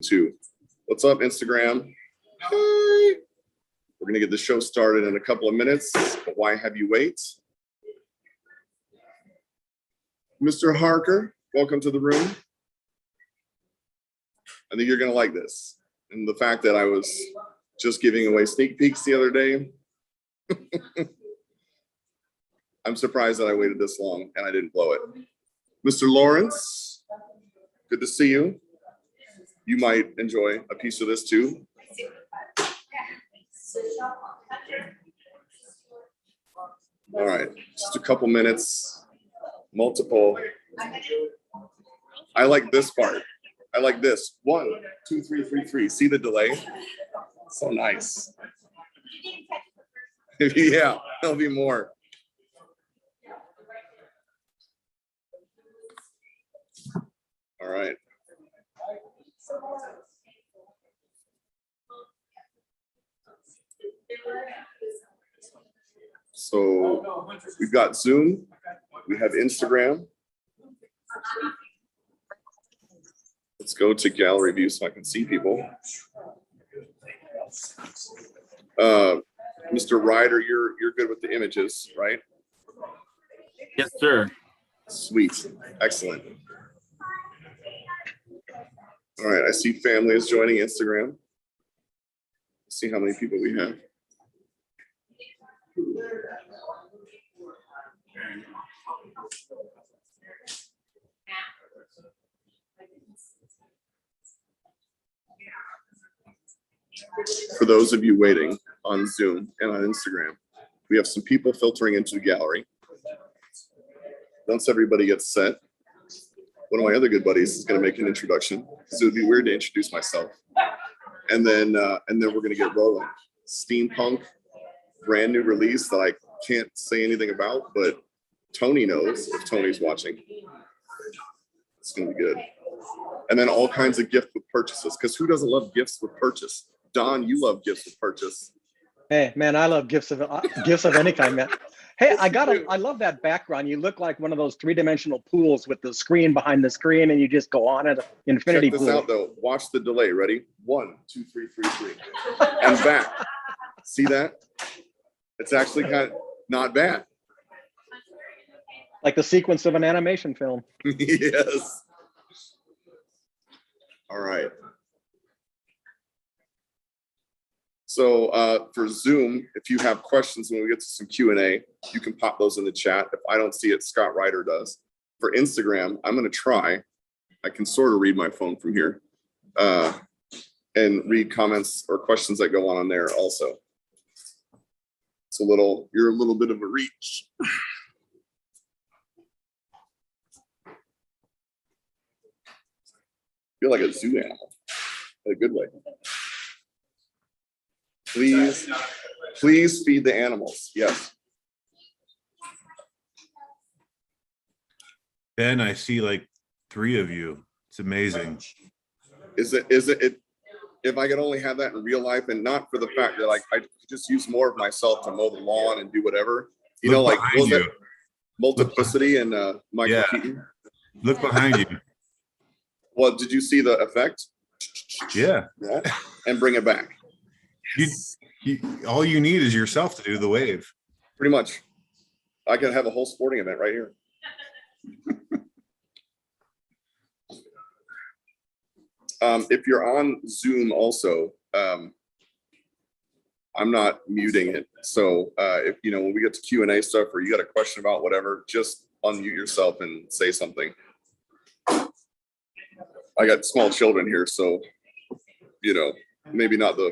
2. What's up, Instagram? Hi. We're going to get the show started in a couple of minutes, but why have you wait? Mr. Harker, welcome to the room. I think you're going to like this. And the fact that I was just giving away sneak peeks the other day, I'm surprised that I waited this long and I didn't blow it. Mr. Lawrence, good to see you. You might enjoy a piece of this too. All right, just a couple minutes, multiple. I like this part. I like this. 1, 2, 3, 3, 3. See the delay? So nice. Yeah, there'll be more. All right. So we've got Zoom, we have Instagram. Let's go to gallery view so I can see people. Mr. Ryder, you're good with the images, right? Yes, sir. Sweet, excellent. All right, I see family is joining Instagram. Let's see how many people we have. For those of you waiting on Zoom and on Instagram, we have some people filtering into the gallery. Once everybody gets set, one of my other good buddies is going to make an introduction because it would be weird to introduce myself. And then we're going to get rolling. Steampunk, brand new release that I can't say anything about, but Tony knows if Tony's watching. It's going to be good. And then all kinds of gift with purchases, because who doesn't love gifts with purchase? Don, you love gifts with purchase. Hey, man, I love gifts of any kind, man. Hey, I love that background. You look like one of those 3-dimensional pools with the screen behind the screen, and you just go on an infinity pool. Check this out, though. Watch the delay. Ready? 1, 2, 3, 3, 3, and back. See that? It's actually kind of not bad. Like the sequence of an animation film. Yes. All right. So for Zoom, if you have questions when we get to some Q&A, you can pop those in the chat. If I don't see it, Scott Ryder does. For Instagram, I'm going to try. I can sort of read my phone from here and read comments or questions that go on there also. It's you're a little bit of a reach. Feel like a zoo animal in a good way. Please feed the animals. Yes. Ben, I see like 3 of you. It's amazing. Is it if I could only have that in real life and not for the fact that like I just use more of myself to mow the lawn and do whatever, you know, like was it Multiplicity and Michael Keaton? Look behind you. Well, did you see the effect? Yeah. And bring it back. All you need is yourself to do the wave. Pretty much. I could have a whole sporting event right here. If you're on Zoom also, I'm not muting it. So if you know, when we get to Q&A stuff or you got a question about whatever, just unmute yourself and say something. I got small children here, so you know, maybe not the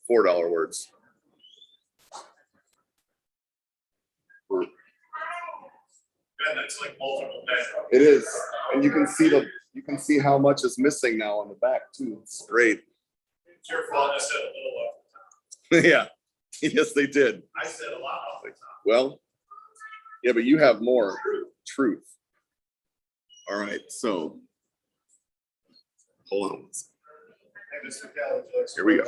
$4 words. That's like multiple days. It is, and you can see how much is missing now on the back too. It's great. It's your fault. I said a little. Yeah, yes, they did. I said a lot. Well, yeah, but you have more truth. All right, so hold on. Here we go.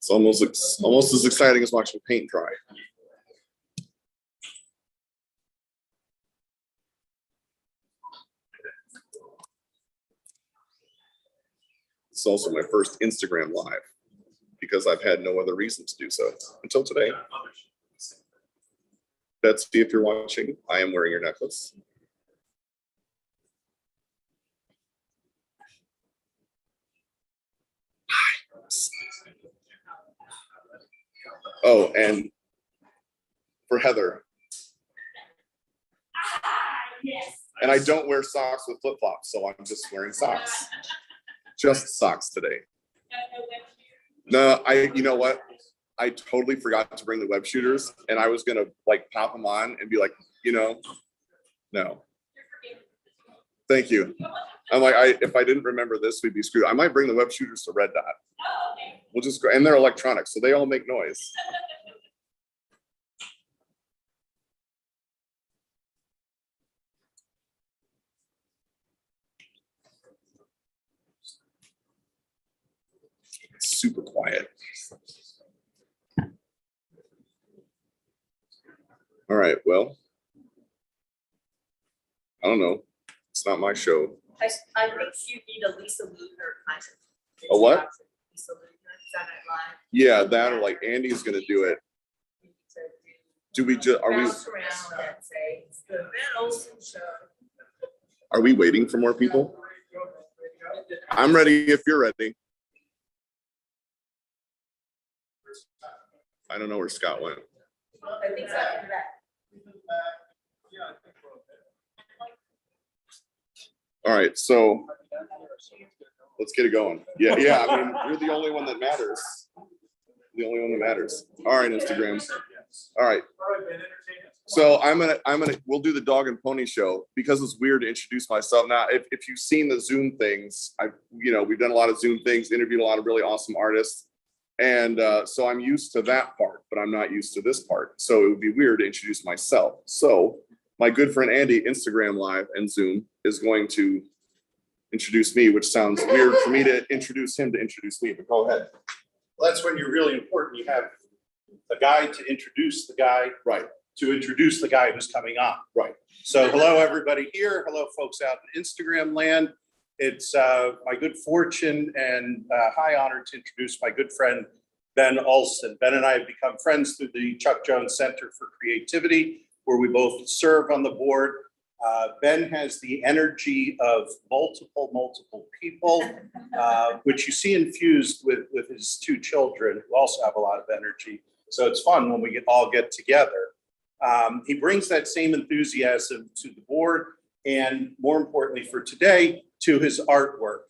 It's almost as exciting as watching paint dry. It's also my first Instagram live because I've had no other reason to do so until today. Betsy, if you're watching, I am wearing your necklace. Oh, and for Heather. And I don't wear socks with flip-flops, so I'm just wearing socks. Just socks today. No, you know what? I totally forgot to bring the web shooters, and I was gonna like pop them on and be like, no. Thank you. I'm like, if I didn't remember this, we'd be screwed. I might bring the web shooters to Red Dot. We'll just go, and they're electronic, so they all make noise. It's super quiet. All right, well, I don't know. It's not my show. I think you need a Lisa Luger kind of. A what? Lisa Luger, Saturday Night Live. Yeah, that or like Andy's gonna do it. Do we just are we Bounce around and say, it's the Ben Olson show. are we waiting for more people? I'm ready if you're ready. I don't know where Scott went. I think so, after that. All right, so let's get it going. Yeah, I mean, you're the only one that matters. The only one that matters. All right, Instagram. All right. So we'll do the dog and pony show because it's weird to introduce myself. Now, if you've seen the Zoom things, we've done a lot of Zoom things, interviewed a lot of really awesome artists. And so I'm used to that part, but I'm not used to this part. So it would be weird to introduce myself. So my good friend Andy, Instagram Live and Zoom, is going to introduce me, which sounds weird for me to introduce him to introduce me, but go ahead. Well, that's when you're really important. You have a guy to introduce the guy. Right. To introduce the guy who's coming on. Right. So hello, everybody here. Hello, folks out in Instagram land. It's my good fortune and high honor to introduce my good friend, Ben Olson. Ben and I have become friends through the Chuck Jones Center for Creativity, where we both serve on the board. Ben has the energy of multiple people, which you see infused with his two children, who also have a lot of energy. So it's fun when we all get together. He brings that same enthusiasm to the board, and more importantly for today, to his artwork.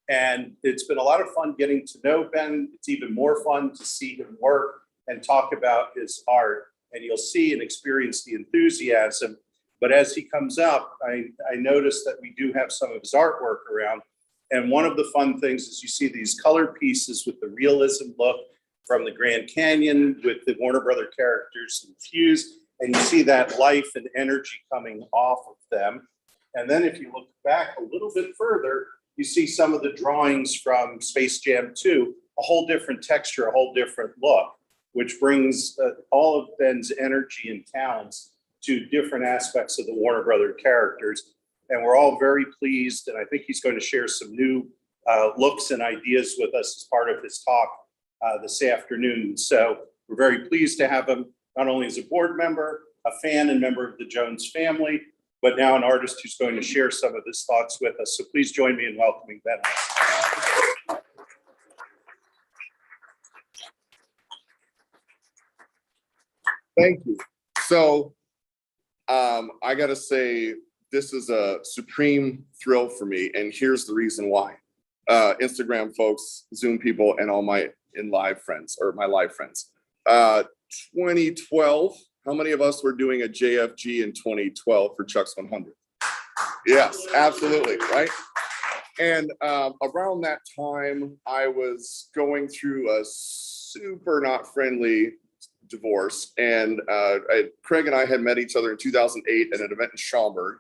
And it's been a lot of fun getting to know Ben. It's even more fun to see him work and talk about his art. And you'll see and experience the enthusiasm. But as he comes up, I noticed that we do have some of his artwork around. And one of the fun things is you see these color pieces with the realism look from the Grand Canyon with the Warner Brother characters infused. And you see that life and energy coming off of them. And then if you look back a little bit further, you see some of the drawings from Space Jam 2, a whole different texture, a whole different look, which brings all of Ben's energy and talents to different aspects of the Warner Brother characters. And we're all very pleased. And I think he's going to share some new looks and ideas with us as part of his talk this afternoon. So we're very pleased to have him not only as a board member, a fan and member of the Jones family, but now an artist who's going to share some of his thoughts with us. So please join me in welcoming Ben. Thank you. So I got to say, this is a supreme thrill for me. And here's the reason why. Instagram folks, Zoom people, and all my live friends. 2012, how many of us were doing a JFG in 2012 for Chuck's 100? Yes, absolutely, right? And around that time, I was going through a super not friendly divorce. And Craig and I had met each other in 2008 at an event in Schaumburg.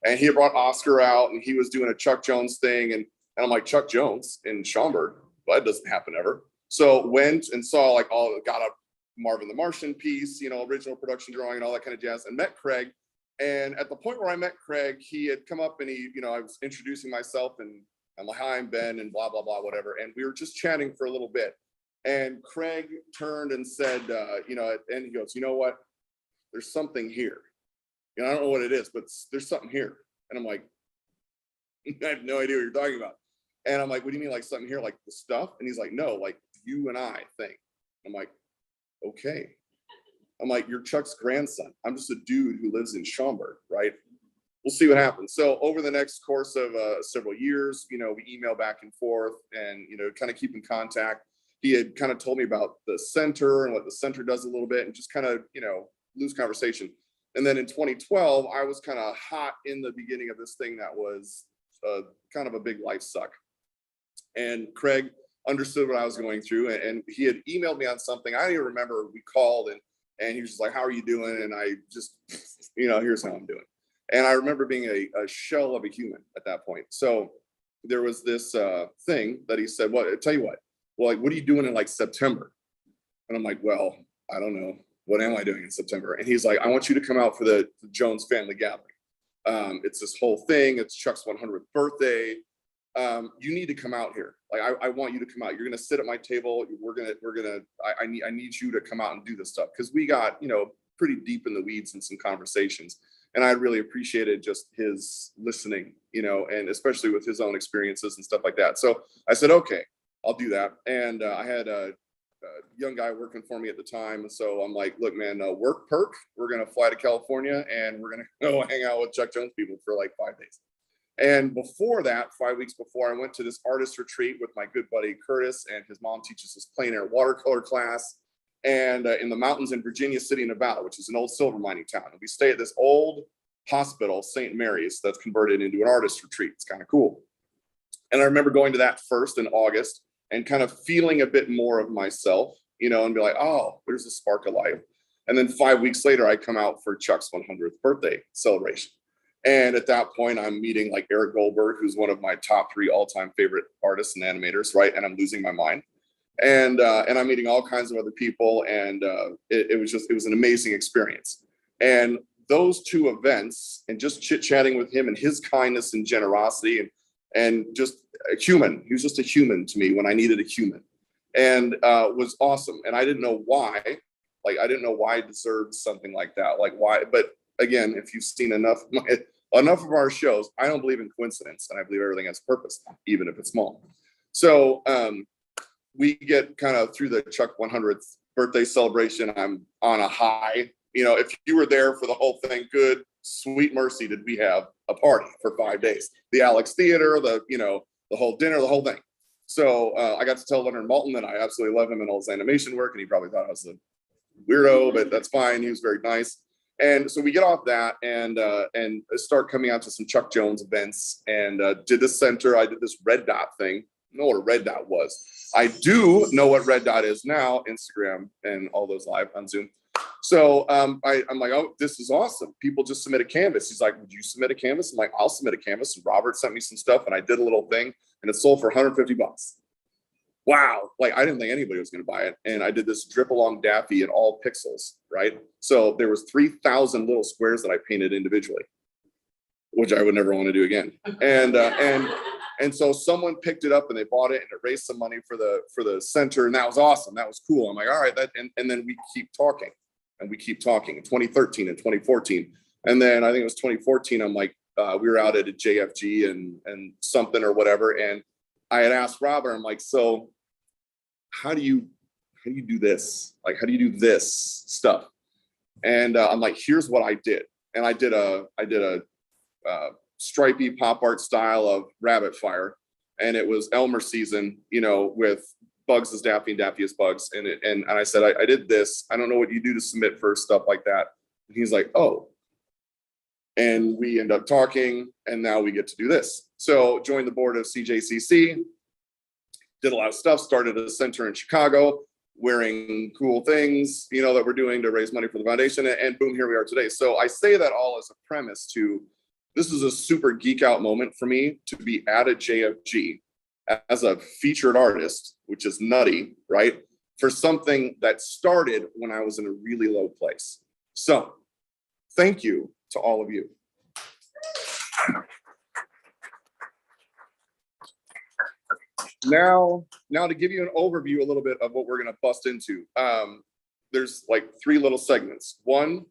And he brought Oscar out and he was doing a Chuck Jones thing. And I'm like, Chuck Jones in Schaumburg? Well, that doesn't happen ever. So went and saw like got a Marvin the Martian piece, original production drawing and all that kind of jazz, and met Craig. And at the point where I met Craig, he had come up and I was introducing myself and I'm like, hi, I'm Ben and blah, blah, blah, whatever. And we were just chatting for a little bit. And Craig turned and said, and he goes, you know what? There's something here. I don't know what it is, but there's something here. And I'm like, I have no idea what you're talking about. And I'm like, what do you mean like something here, like the stuff? And he's like, no, like you and I think. I'm like, okay. I'm like, you're Chuck's grandson. I'm just a dude who lives in Schaumburg, right? We'll see what happens. So over the next course of several years, we email back and forth and, kind of keep in contact. He had kind of told me about the center and what the center does a little bit and just kind of, lose conversation. And then in 2012, I was kind of hot in the beginning of this thing that was kind of a big life suck. And Craig understood what I was going through and he had emailed me on something. I don't even remember. We called and he was just like, how are you doing? And I just, here's how I'm doing. And I remember being a shell of a human at that point. So there was this thing that he said, well, I tell you what, well, like, what are you doing in like September? And I'm like, well, I don't know. What am I doing in September? And he's like, I want you to come out for the Jones family gathering. It's this whole thing. It's Chuck's 100th birthday. You need to come out here. Like, I want you to come out. You're going to sit at my table. I need you to come out and do this stuff. Cause we got, pretty deep in the weeds in some conversations. And I really appreciated just his listening, and especially with his own experiences and stuff like that. So I said, okay, I'll do that. And I had a young guy working for me at the time. So I'm like, look, man, work perk. We're going to fly to California and we're going to go hang out with Chuck Jones people for like 5 days. And before that, 5 weeks before, I went to this artist retreat with my good buddy Curtis, and his mom teaches this plein air watercolor class. And in the mountains in Virginia City, Nevada, which is an old silver mining town. And we stay at this old hospital, St. Mary's, that's converted into an artist retreat. It's kind of cool. And I remember going to that first in August and kind of feeling a bit more of myself, and be like, oh, there's a spark of life. And then 5 weeks later, I come out for Chuck's 100th birthday celebration. And at that point, I'm meeting like Eric Goldberg, who's one of my top 3 all-time favorite artists and animators, right? And I'm losing my mind. And I'm meeting all kinds of other people. And it was an amazing experience. And those 2 events and just chit-chatting with him and his kindness and generosity and just a human. He was just a human to me when I needed a human, and was awesome. And I didn't know why. Like, I didn't know why I deserved something like that. Like, why? But again, if you've seen enough of our shows, I don't believe in coincidence, and I believe everything has purpose, even if it's small. So we get kind of through the Chuck 100th birthday celebration. I'm on a high. If you were there for the whole thing, good, sweet mercy, did we have a party for 5 days? The Alex Theater, the whole dinner, the whole thing. So I got to tell Leonard Maltin that I absolutely love him and all his animation work, and he probably thought I was a weirdo, but that's fine. He was very nice. And so we get off that and start coming out to some Chuck Jones events, and did the center. I did this red dot thing. I don't know what a red dot was. I do know what red dot is now, Instagram and all those live on Zoom. So I'm like, oh, this is awesome. People just submit a canvas. He's like, would you submit a canvas? I'm like, I'll submit a canvas. And Robert sent me some stuff, and I did a little thing, and it sold for $150. Wow. Like, I didn't think anybody was going to buy it. And I did this drip along Daffy in all pixels, right? So there was 3,000 little squares that I painted individually, which I would never want to do again. And so someone picked it up and they bought it, and it raised some money for the center. And that was awesome. That was cool. I'm like, all right. And then we keep talking. And we keep talking in 2013 and 2014. And then I think it was 2014. I'm like, we were out at a JFG and something or whatever. And I had asked Robert, I'm like, so how do you do this? Like, how do you do this stuff? And I'm like, here's what I did. And I did a stripy pop art style of Rabbit Fire. And it was Elmer season, with Bugs as Daffy and Daffy as Bugs. And I said, I did this. I don't know what you do to submit for stuff like that. And he's like, oh. And we end up talking, and now we get to do this. So joined the board of CJCC, did a lot of stuff, started a center in Chicago, wearing cool things, that we're doing to raise money for the foundation. And boom, here we are today. So I say that all as a premise to, this is a super geek out moment for me to be at a JFG as a featured artist, which is nutty, right? For something that started when I was in a really low place. So thank you to all of you. Now to give you an overview a little bit of what we're gonna bust into. There's like 3 little segments. One,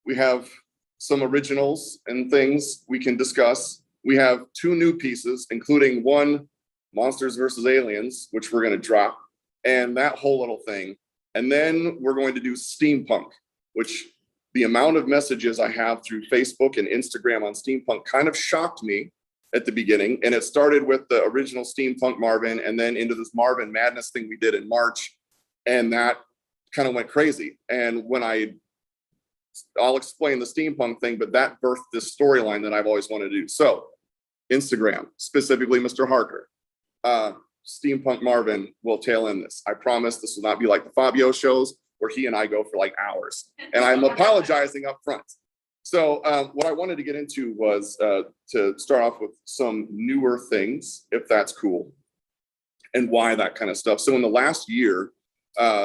we have some originals and things we can discuss. We have 2 new pieces, including 1 Monsters versus Aliens, which we're gonna drop, and that whole little thing. And then we're going to do steampunk, which the amount of messages I have through Facebook and Instagram on steampunk kind of shocked me at the beginning. And it started with the original Steampunk Marvin and then into this Marvin Madness thing we did in March. And that kind of went crazy. And when I'll explain the steampunk thing, but that birthed this storyline that I've always wanted to do. So Instagram, specifically Mr. Harker, Steampunk Marvin will tail end this. I promise this will not be like the Fabio shows where he and I go for like hours. And I'm apologizing up front. So what I wanted to get into was to start off with some newer things, if that's cool, and why that kind of stuff. So in the last year,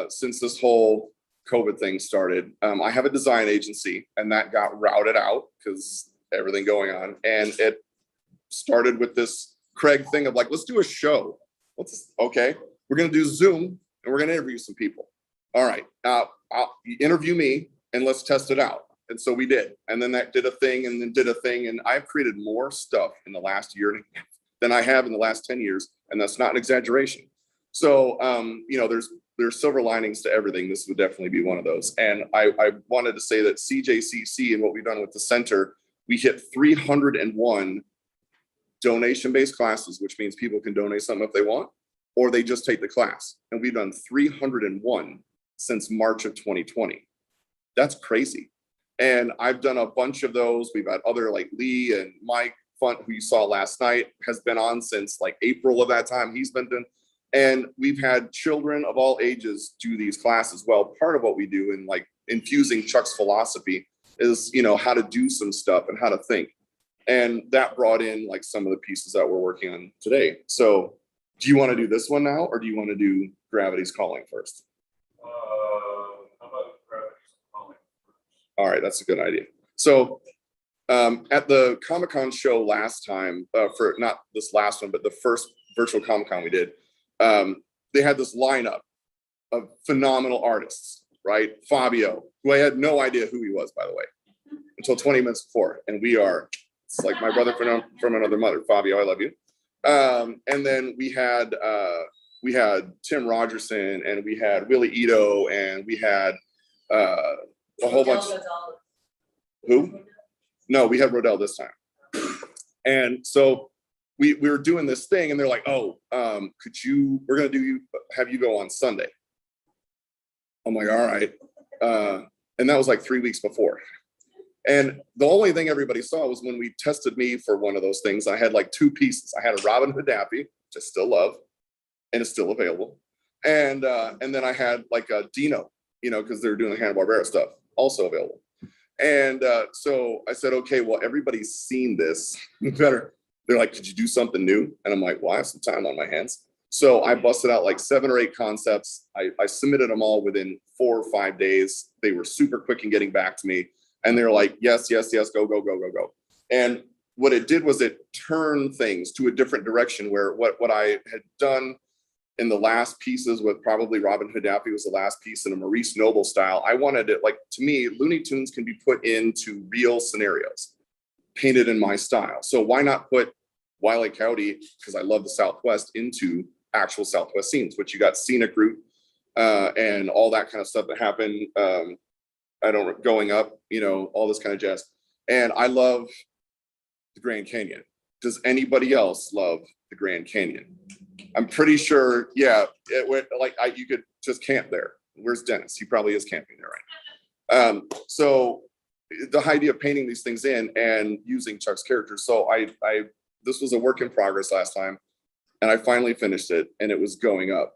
since this whole COVID thing started, I have a design agency, and that got routed out because everything going on. And it started with this Craig thing of like, let's do a show. Okay, we're gonna do Zoom and we're gonna interview some people. All right, you interview me and let's test it out. And so we did. And then that did a thing and then did a thing. And I've created more stuff in the last year than I have in the last 10 years. And that's not an exaggeration. So, you know, there's silver linings to everything. This would definitely be one of those. And I wanted to say that CJCC and what we've done with the center, we hit 301 donation-based classes, which means people can donate something if they want, or they just take the class. And we've done 301 since March of 2020. That's crazy. And I've done a bunch of those. We've had other like Lee and Mike Funt, who you saw last night, has been on since like April of that time. He's been doing, and we've had children of all ages do these classes. Well, part of what we do in like infusing Chuck's philosophy is, you know, how to do some stuff and how to think. And that brought in like some of the pieces that we're working on today. So do you want to do this one now, or do you want to do Gravity's Calling first? How about Gravity's Calling? All right, that's a good idea. So at the Comic-Con show last time, for not this last one, but the first virtual Comic-Con we did, they had this lineup of phenomenal artists, right? Fabio, who I had no idea who he was, by the way, until 20 minutes before. And it's like my brother from another mother. Fabio, I love you. And then we had Tim Rogerson, and we had Willie Ito, and we had a whole bunch. Who? No, we had Rodell this time. And so we were doing this thing, and they're like, "Oh, we're gonna have you go on Sunday." I'm like, "All right," and that was like 3 weeks before. And the only thing everybody saw was when we tested me for one of those things. I had like 2 pieces. I had a Robin Hood Daffy, which I still love, and it's still available. And then I had like a Dino, you know, because they're doing the Hanna-Barbera stuff, also available. And so I said, okay, well, everybody's seen this. Better. They're like, could you do something new? And I'm like, well, I have some time on my hands. So I busted out like 7 or 8 concepts. I submitted them all within 4 or 5 days. They were super quick in getting back to me. And they're like, yes, go. And what it did was it turned things to a different direction, where what I had done in the last pieces with probably Robin Hood Daffy was the last piece in a Maurice Noble style. I wanted it, like, to me, Looney Tunes can be put into real scenarios, painted in my style. So why not put Wile E. Coyote, because I love the Southwest, into actual Southwest scenes, which you got scenic route and all that kind of stuff that happened. Going up, you know, all this kind of jazz. And I love the Grand Canyon. Does anybody else love the Grand Canyon? I'm pretty sure, yeah, it went like you could just camp there. Where's Dennis? He probably is camping there, right? So the idea of painting these things in and using Chuck's characters. So this was a work in progress last time, and I finally finished it, and it was going up.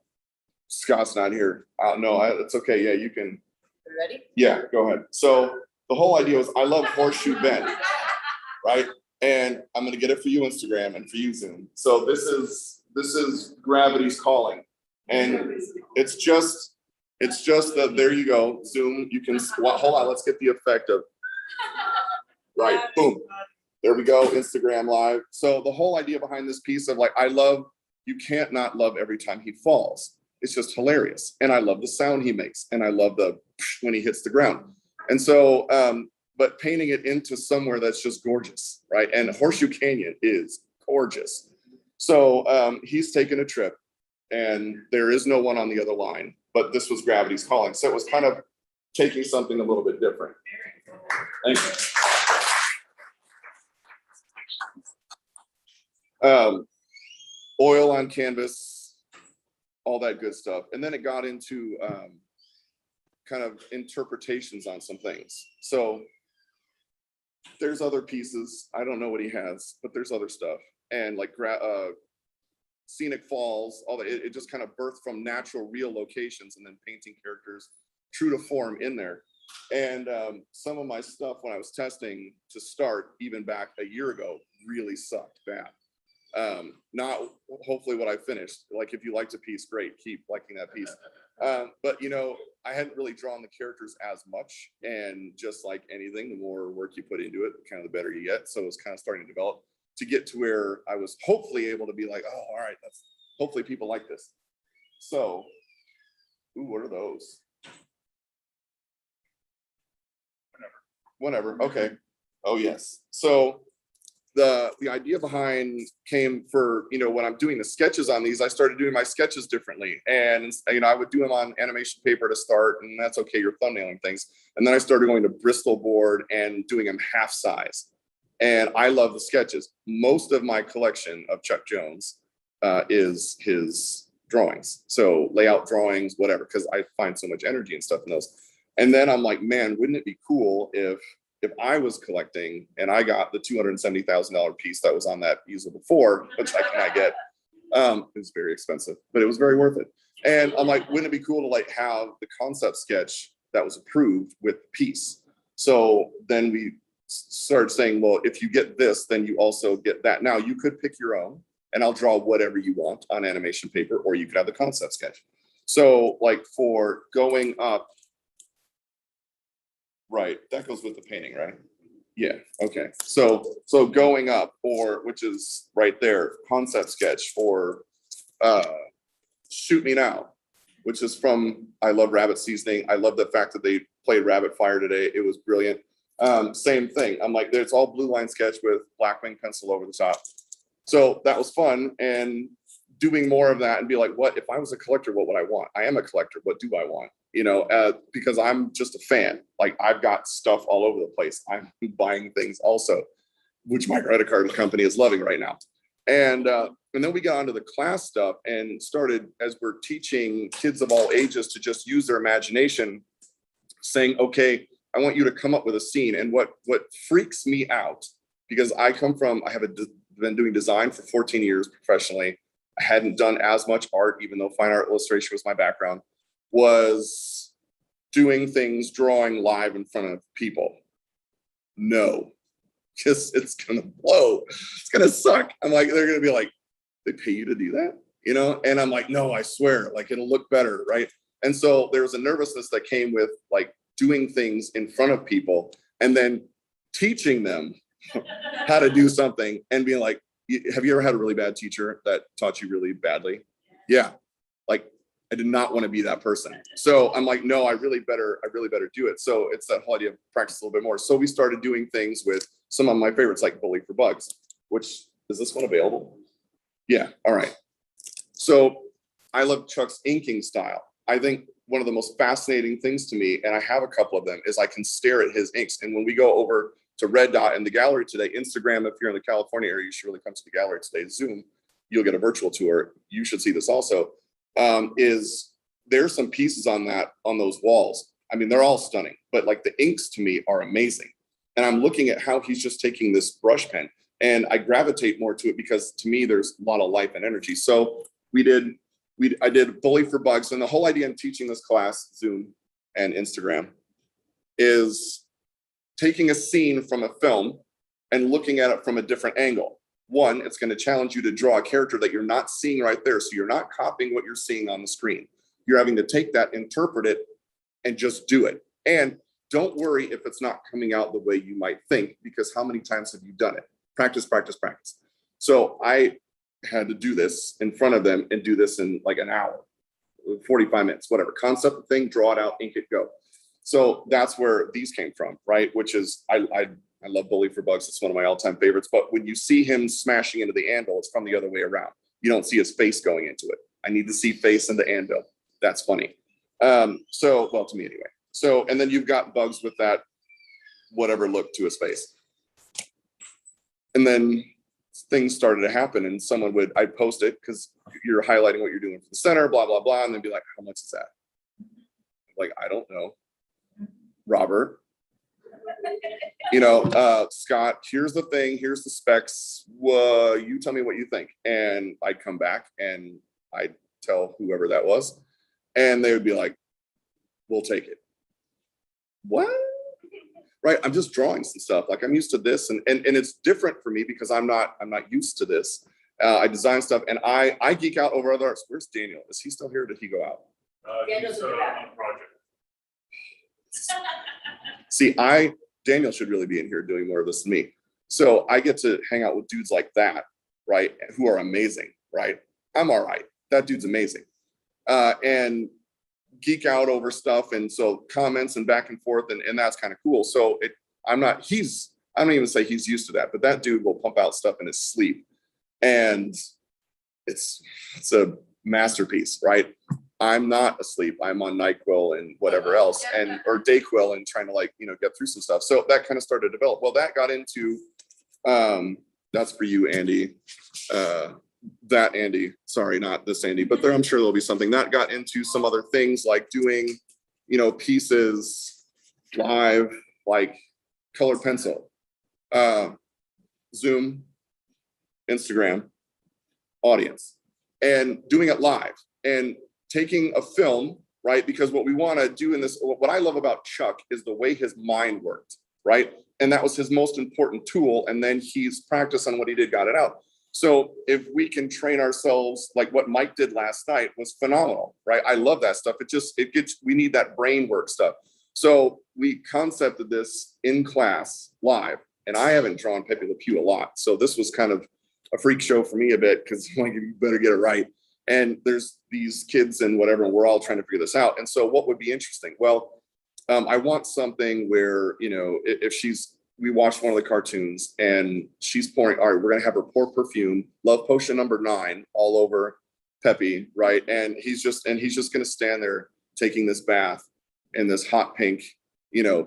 Scott's not here. No, it's okay. Yeah, you can. You ready? Yeah, go ahead. So the whole idea was I love Horseshoe Bend, right? And I'm gonna get it for you Instagram and for you Zoom. So this is this is Gravity's Calling. And it's just that, there you go, Zoom, you can, well, hold on, let's get the effect of, right, boom. There we go, Instagram Live. So the whole idea behind this piece of like, you can't not love every time he falls. It's just hilarious. And I love the sound he makes. And I love the when he hits the ground. And so, but painting it into somewhere that's just gorgeous, right? And Horseshoe Canyon is gorgeous. So he's taken a trip and there is no one on the other line, but this was Gravity's Calling. So it was kind of taking something a little bit different. Thank you. Oil on canvas, all that good stuff. And then it got into kind of interpretations on some things. So there's other pieces. I don't know what he has, but there's other stuff. And like scenic falls, all that, it just kind of birthed from natural, real locations and then painting characters true to form in there. And some of my stuff when I was testing to start, even back a year ago, really sucked bad. Not hopefully what I finished. Like if you liked a piece, great, keep liking that piece. But you know, I hadn't really drawn the characters as much, and just like anything, the more work you put into it, kind of the better you get. So it was kind of starting to develop to get to where I was hopefully able to be like, oh, all right, that's hopefully people like this. So, ooh, what are those? Whatever. Okay. Oh yes. So the idea behind came for, you know, when I'm doing the sketches on these, I started doing my sketches differently. And, you know, I would do them on animation paper to start, and that's okay, you're thumbnailing things. And then I started going to Bristol board and doing them half size. And I love the sketches. Most of my collection of Chuck Jones is his drawings. So layout drawings, whatever, because I find so much energy and stuff in those. And then I'm like, man, wouldn't it be cool if I was collecting and I got the $270,000 piece that was on that easel before, which I cannot get. It was very expensive, but it was very worth it. And I'm like, wouldn't it be cool to like have the concept sketch that was approved with the piece? So then we started saying, well, if you get this, then you also get that. Now you could pick your own, and I'll draw whatever you want on animation paper, or you could have the concept sketch. So like for going up, right, that goes with the painting, right? Yeah, okay. So going up, or which is right there, concept sketch, or Shoot Me Now, which is from I Love Rabbit Seasoning. I love the fact that they played Rabbit Fire today. It was brilliant. Same thing. I'm like, it's all blue line sketch with black wing pencil over the top. So that was fun, and doing more of that and be like, what if I was a collector, what would I want? I am a collector, what do I want? You know, because I'm just a fan. Like I've got stuff all over the place. I'm buying things also, which my credit card company is loving right now. And then we got onto the class stuff and started, as we're teaching kids of all ages to just use their imagination, saying, okay, I want you to come up with a scene. And what freaks me out, because I have been doing design for 14 years professionally. I hadn't done as much art, even though fine art illustration was my background, was doing things, drawing live in front of people. No, just it's gonna blow. It's gonna suck. I'm like, they're gonna be like, they pay you to do that, you know? And I'm like, no, I swear, like it'll look better, right? And so there was a nervousness that came with like doing things in front of people and then teaching them how to do something and being like, have you ever had a really bad teacher that taught you really badly? Yeah. Like I did not want to be that person. So I'm like, no, I really better do it. So it's that whole idea of practice a little bit more. So we started doing things with some of my favorites, like Bully for Bugs, which is this one available? Yeah. All right. So I love Chuck's inking style. I think one of the most fascinating things to me, and I have a couple of them, is I can stare at his inks. And when we go over to Red Dot in the gallery today, Instagram, if you're in the California area, you should really come to the gallery today. Zoom, you'll get a virtual tour. You should see this also. There's some pieces on those walls. I mean, they're all stunning, but like the inks to me are amazing. And I'm looking at how he's just taking this brush pen, and I gravitate more to it because to me, there's a lot of life and energy. So I did Bully for Bugs, and the whole idea in teaching this class, Zoom and Instagram, is taking a scene from a film and looking at it from a different angle. One, it's going to challenge you to draw a character that you're not seeing right there. So you're not copying what you're seeing on the screen. You're having to take that, interpret it, and just do it. And don't worry if it's not coming out the way you might think, because how many times have you done it? Practice, practice, practice. So I had to do this in front of them and do this in like an hour, 45 minutes, whatever. Concept the thing, draw it out, ink it, go. So that's where these came from, right? Which is, I love Bully for Bugs. It's one of my all-time favorites. But when you see him smashing into the anvil, it's from the other way around. You don't see his face going into it. I need to see face in the anvil. That's funny. So, well, to me anyway. So, and then you've got Bugs with that whatever look to his face. And then things started to happen, and I'd post it because you're highlighting what you're doing for the center, blah, blah, blah. And then be like, how much is that? Like, I don't know. Robert, Scott, here's the thing, here's the specs. You tell me what you think. And I'd come back and I'd tell whoever that was, and they would be like, we'll take it. What? Right? I'm just drawing some stuff. Like, I'm used to this, and it's different for me because I'm not used to this. I design stuff, and I geek out over other arts. Where's Daniel? Is he still here or did he go out? Daniel's in the back. on project. See, Daniel should really be in here doing more of this than me. So I get to hang out with dudes like that, right? Who are amazing, right? I'm all right. That dude's amazing. And geek out over stuff. And so comments and back and forth, and that's kind of cool. So I don't even say he's used to that, but that dude will pump out stuff in his sleep. And it's a masterpiece, right? I'm not asleep. I'm on NyQuil and whatever else, or Dayquil, and trying to get through some stuff. So that kind of started to develop. Well, that got into, that's for you, Andy. That Andy, sorry, not this Andy, but I'm sure there'll be something that got into some other things like doing, pieces live, like colored pencil, Zoom, Instagram, audience, and doing it live and taking a film, right? Because what we want to do in this, what I love about Chuck is the way his mind worked, right? And that was his most important tool. And then he's practiced on what he did, got it out. So if we can train ourselves, like what Mike did last night was phenomenal, right? I love that stuff. We need that brain work stuff. So we concepted this in class live, and I haven't drawn Pepe Le Pew a lot. So this was kind of a freak show for me a bit, because I'm like, you better get it right. And there's these kids and whatever, and we're all trying to figure this out. And so what would be interesting? Well, I want something where, we watched one of the cartoons and she's pouring, all right, we're going to have her pour perfume, love potion number 9 all over Pepe, right? And he's just going to stand there taking this bath in this hot pink,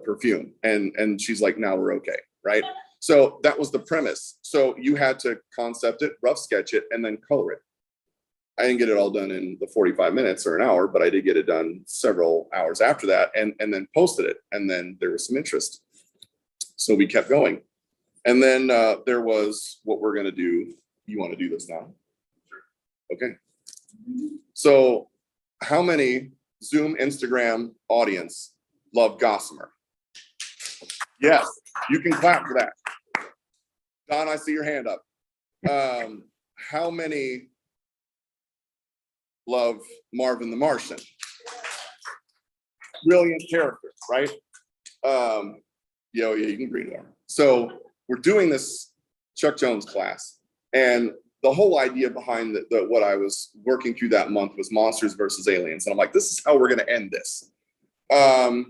perfume. And she's like, now we're okay, right? So that was the premise. So you had to concept it, rough sketch it, and then color it. I didn't get it all done in the 45 minutes or an hour, but I did get it done several hours after that, and then posted it. And then there was some interest. So we kept going. And then there was what we're going to do. You want to do this now? Okay. So how many Zoom, Instagram audience love Gossamer? Yes, you can clap for that. Don, I see your hand up. How many love Marvin the Martian? Brilliant character, right? Yeah, you can green one. So we're doing this Chuck Jones class, and the whole idea behind what I was working through that month was monsters versus aliens. And I'm like, this is how we're going to end this. We're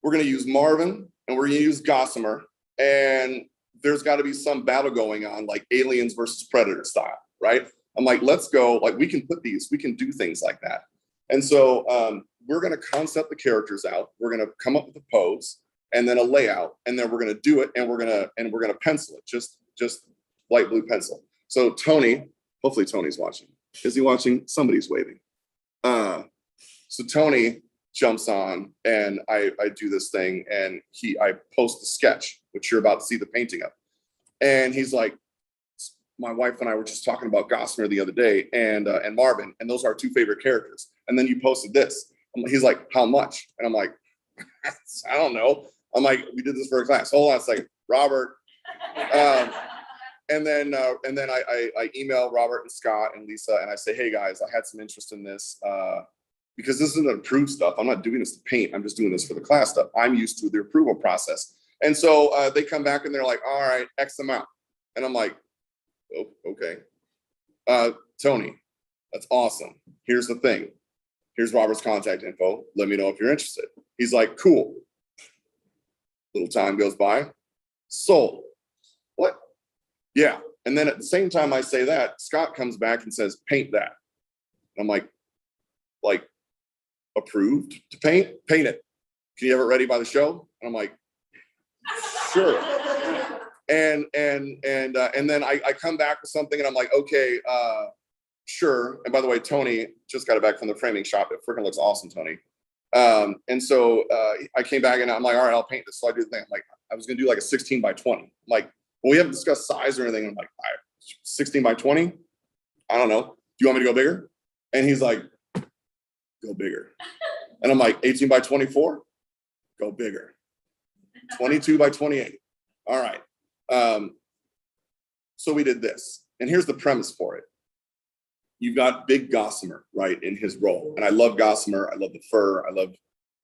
going to use Marvin, and we're going to use Gossamer, and there's got to be some battle going on, like aliens versus predator style, right? I'm like, let's go. Like, we can do things like that. And so we're going to concept the characters out. We're going to come up with a pose and then a layout, and then we're going to do it, and we're going to pencil it, just light blue pencil. So Tony, hopefully Tony's watching. Is he watching? Somebody's waving. So Tony jumps on, and I do this thing, and I post the sketch, which you're about to see the painting of. And he's like, my wife and I were just talking about Gossamer the other day, and Marvin, and those are our 2 favorite characters. And then you posted this. He's like, how much? And I'm like, I don't know. I'm like, we did this for a class. Hold on a second, Robert. And then I email Robert and Scott and Lisa, and I say, hey guys, I had some interest in this because this isn't approved stuff. I'm not doing this to paint. I'm just doing this for the class stuff. I'm used to the approval process. And so they come back and they're like, all right, X amount. And I'm like, oh, okay. Tony, that's awesome. Here's the thing. Here's Robert's contact info. Let me know if you're interested. He's like, cool. Little time goes by. Sold. What? Yeah. And then at the same time I say that, Scott comes back and says, paint that. And I'm like, approved to paint? Paint it. Can you have it ready by the show? And I'm like, sure. And then I come back with something and I'm like, okay, sure. And by the way, Tony just got it back from the framing shop. It freaking looks awesome, Tony. And so I came back and I'm like, all right, I'll paint this. So I do the thing. I'm like, I was gonna do like a 16 by 20. I'm like, well, we haven't discussed size or anything. I'm like, 16 by 20? I don't know. Do you want me to go bigger? And he's like, go bigger. And I'm like, 18 by 24? Go bigger. 22 by 28. All right. So we did this. And here's the premise for it. You've got Big Gossamer, right, in his role. And I love Gossamer. I love the fur. I love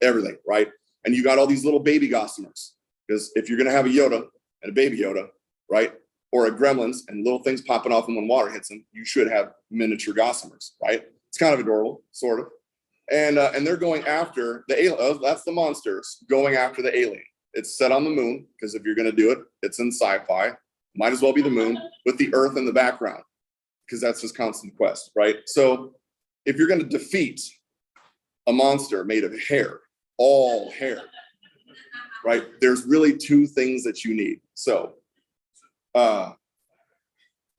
everything, right? And you got all these little baby Gossamers. Because if you're going to have a Yoda and a baby Yoda, right, or a Gremlins and little things popping off them when water hits them, you should have miniature Gossamers, right? It's kind of adorable, sort of. And they're going after the alien. That's the monsters going after the alien. It's set on the moon, because if you're going to do it, it's in sci-fi. Might as well be the moon with the Earth in the background, because that's his constant quest, right? So if you're going to defeat a monster made of hair, all hair, right? There's really two things that you need. So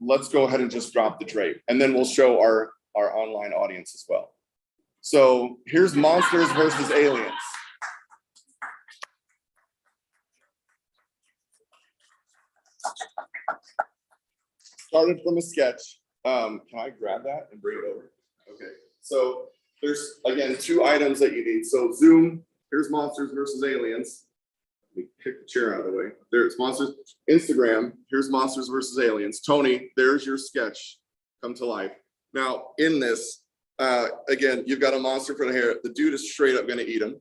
let's go ahead and just drop the drape, and then we'll show our online audience as well. So here's monsters versus aliens. Started from a sketch. Can I grab that and bring it over? Okay. So there's, again, two items that you need. So Zoom, here's monsters versus aliens. Let me pick the chair out of the way. There's monsters. Instagram, here's monsters versus aliens. Tony, there's your sketch come to life. Now, in this, again, you've got a monster for the hair. The dude is straight up going to eat him.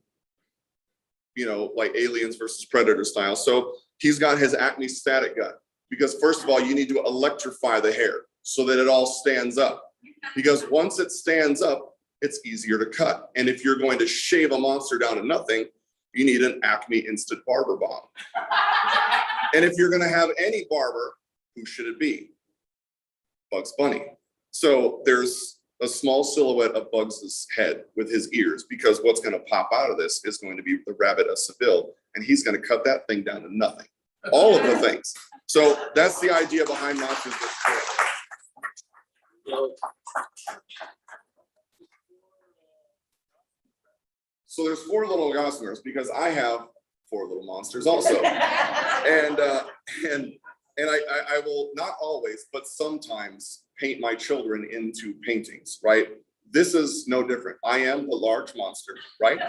You know, like Aliens versus Predator style. So he's got his Acme static gun. Because first of all, you need to electrify the hair so that it all stands up. Because once it stands up, it's easier to cut. And if you're going to shave a monster down to nothing, you need an Acme Instant Barber Bomb. And if you're going to have any barber, who should it be? Bugs Bunny. So there's a small silhouette of Bugs' head with his ears, because what's going to pop out of this is going to be the rabbit of Seville, and he's going to cut that thing down to nothing. All of the things. So that's the idea behind Monsters versus Aliens. So there's 4 little Gossamers, because I have 4 little monsters also. And I will not always, but sometimes paint my children into paintings, right? This is no different. I am the large monster, right?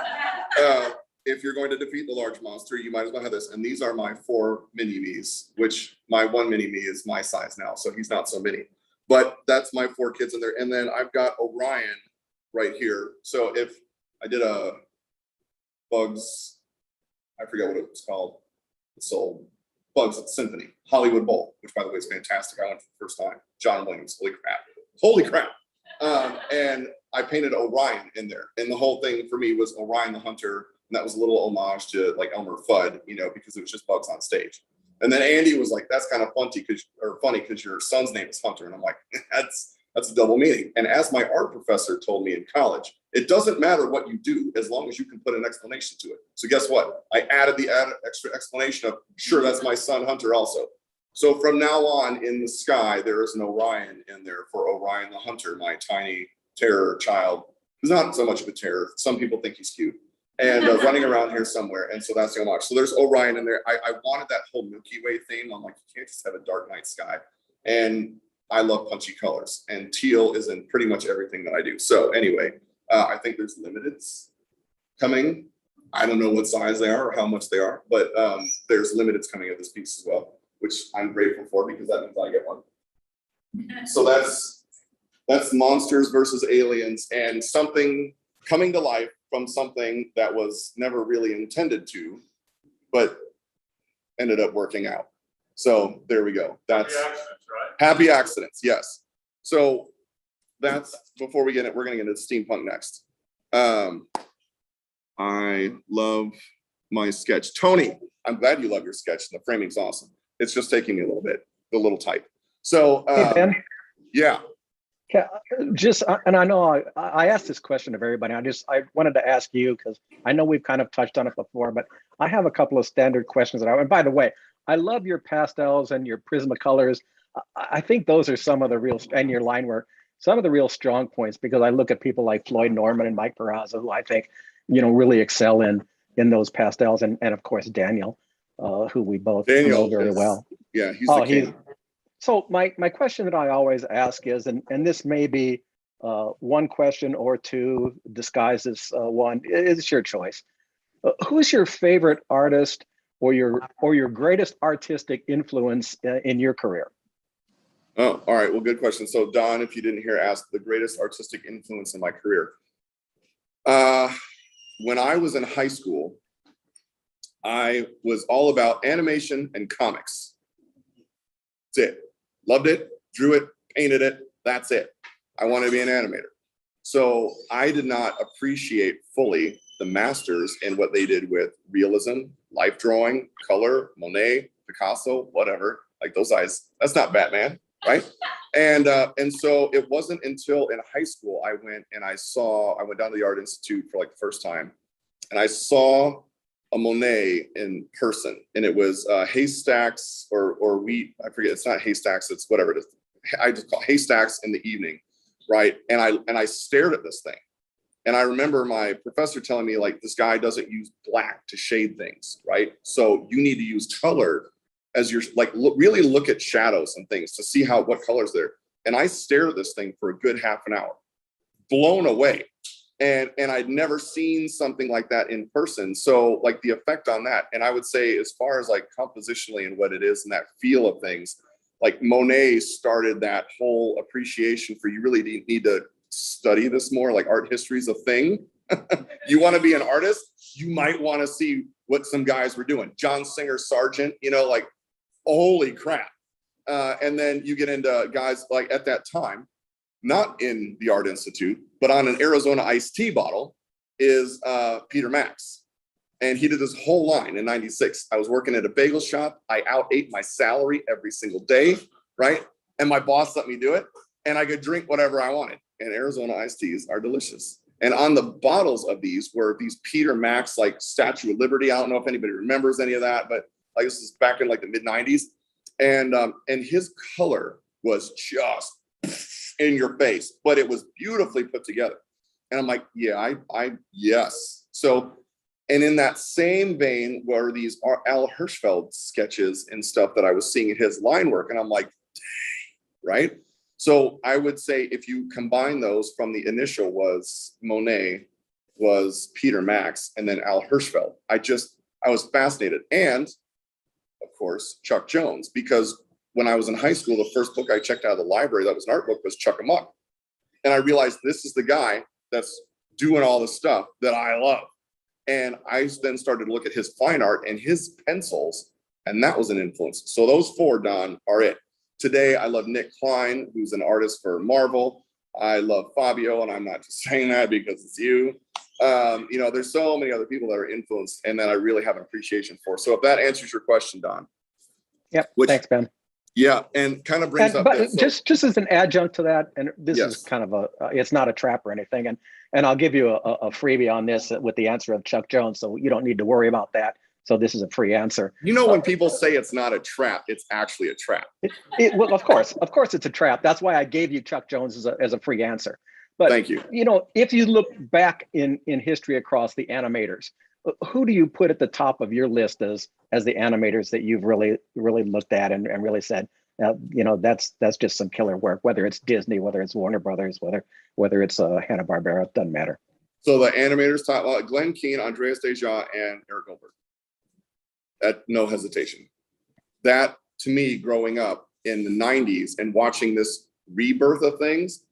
If you're going to defeat the large monster, you might as well have this. And these are my 4 mini-me's, which my 1 mini-me is my size now, so he's not so mini. But that's my 4 kids in there. And then I've got Orion right here. So if I did a Bugs, I forget what it was called, the soul, Bugs at Symphony, Hollywood Bowl, which by the way is fantastic. I went for the first time. John Williams, holy crap. Holy crap. And I painted Orion in there. And the whole thing for me was Orion the Hunter. And that was a little homage to like Elmer Fudd, you know, because it was just Bugs on stage. And then Andy was like, that's kind of funny because your son's name is Hunter. And I'm like, that's a double meaning. And as my art professor told me in college, it doesn't matter what you do as long as you can put an explanation to it. So guess what? I added the extra explanation of, sure, that's my son Hunter also. So from now on in the sky, there is an Orion in there for Orion the Hunter, my tiny terror child, who's not so much of a terror. Some people think he's cute. And running around here somewhere. And so that's the homage. So there's Orion in there. I wanted that whole Milky Way theme. I'm like, you can't just have a dark night sky. And I love punchy colors. And teal is in pretty much everything that I do. So anyway, I think there's limiteds coming. I don't know what size they are or how much they are, but there's limiteds coming of this piece as well. which I'm grateful for because that means I get one. So that's monsters versus aliens and something coming to life from something that was never really intended to, but ended up working out. So there we go. That's happy accidents, right? Happy accidents, yes. So that's before we get it, we're gonna get into steampunk next. I love my sketch. Tony, I'm glad you love your sketch. The framing's awesome. It's just taking me a little tight. So Hey, Ben. yeah. Yeah, just, and I know I asked this question of everybody. I wanted to ask you because I know we've kind of touched on it before, but I have a couple of standard questions and by the way, I love your pastels and your Prismacolors. I think those are some of the real, and your line work, some of the real strong points, because I look at people like Floyd Norman and Mike Perazzo, who I think, really excel in those pastels. And of course, Daniel, who we both know very well. Yeah, he's the king. So my question that I always ask is, and this may be one question or two disguised as one, it's your choice. Who's your favorite artist or your greatest artistic influence in your career? Oh, all right. Well, good question. So Don, if you didn't hear, asked the greatest artistic influence in my career. When I was in high school, I was all about animation and comics. That's it. Loved it, drew it, painted it. That's it. I wanted to be an animator. So I did not appreciate fully the masters in what they did with realism, life drawing, color, Monet, Picasso, whatever. Like those eyes, that's not Batman, right? And so it wasn't until in high school I went down to the Art Institute for like the first time, and I saw a Monet in person, and it was haystacks or wheat. I forget. It's not haystacks. It's whatever it is. I just call haystacks in the evening, right? And I stared at this thing, and I remember my professor telling me like this guy doesn't use black to shade things, right? So you need to use color as you're like really look at shadows and things to see what colors there. And I stared at this thing for a good half an hour, blown away. And I'd never seen something like that in person. So like the effect on that, and I would say as far as like compositionally and what it is and that feel of things, like Monet started that whole appreciation for you really need to study this more, like art history is a thing. You want to be an artist, you might want to see what some guys were doing. John Singer Sargent, like holy crap. And then you get into guys like at that time, not in the Art Institute, but on an Arizona iced tea bottle is Peter Max. And he did this whole line in 96. I was working at a bagel shop. I ate my salary every single day, right? And my boss let me do it. And I could drink whatever I wanted. And Arizona iced teas are delicious. And on the bottles of these were these Peter Max, like Statue of Liberty. I don't know if anybody remembers any of that, but like this is back in like the mid 90s. And his color was just in your face, but it was beautifully put together. And I'm like, yeah, yes. So, and in that same vein were these Al Hirschfeld sketches and stuff that I was seeing in his line work. And I'm like, dang, right? So I would say if you combine those from the initial was Monet, was Peter Max, and then Al Hirschfeld. I was fascinated. And of course, Chuck Jones, because when I was in high school, the first book I checked out of the library that was an art book was Chuck 'em Up. And I realized this is the guy that's doing all the stuff that I love. And I then started to look at his fine art and his pencils, and that was an influence. So those four, Don, are it. Today, I love Nick Klein, who's an artist for Marvel. I love Fabio, and I'm not just saying that because it's you. There's so many other people that are influenced and that I really have an appreciation for. So if that answers your question, Don. Yep, thanks, Ben. Yeah, and kind of brings up. But just as an adjunct to that, and this is kind of it's not a trap or anything, and I'll give you a freebie on this with the answer of Chuck Jones, so you don't need to worry about that. So this is a free answer. When people say it's not a trap, it's actually a trap. Well, of course, it's a trap. That's why I gave you Chuck Jones as a free answer. But thank you. If you look back in history across the animators, who do you put at the top of your list as the animators that you've really looked at and really said, that's just some killer work, whether it's Disney, whether it's Warner Brothers, whether it's Hanna-Barbera, it doesn't matter. So the animators top, Glenn Keane, Andreas Deja, and Eric Goldberg. At no hesitation. That to me growing up in the 90s and watching this rebirth of things.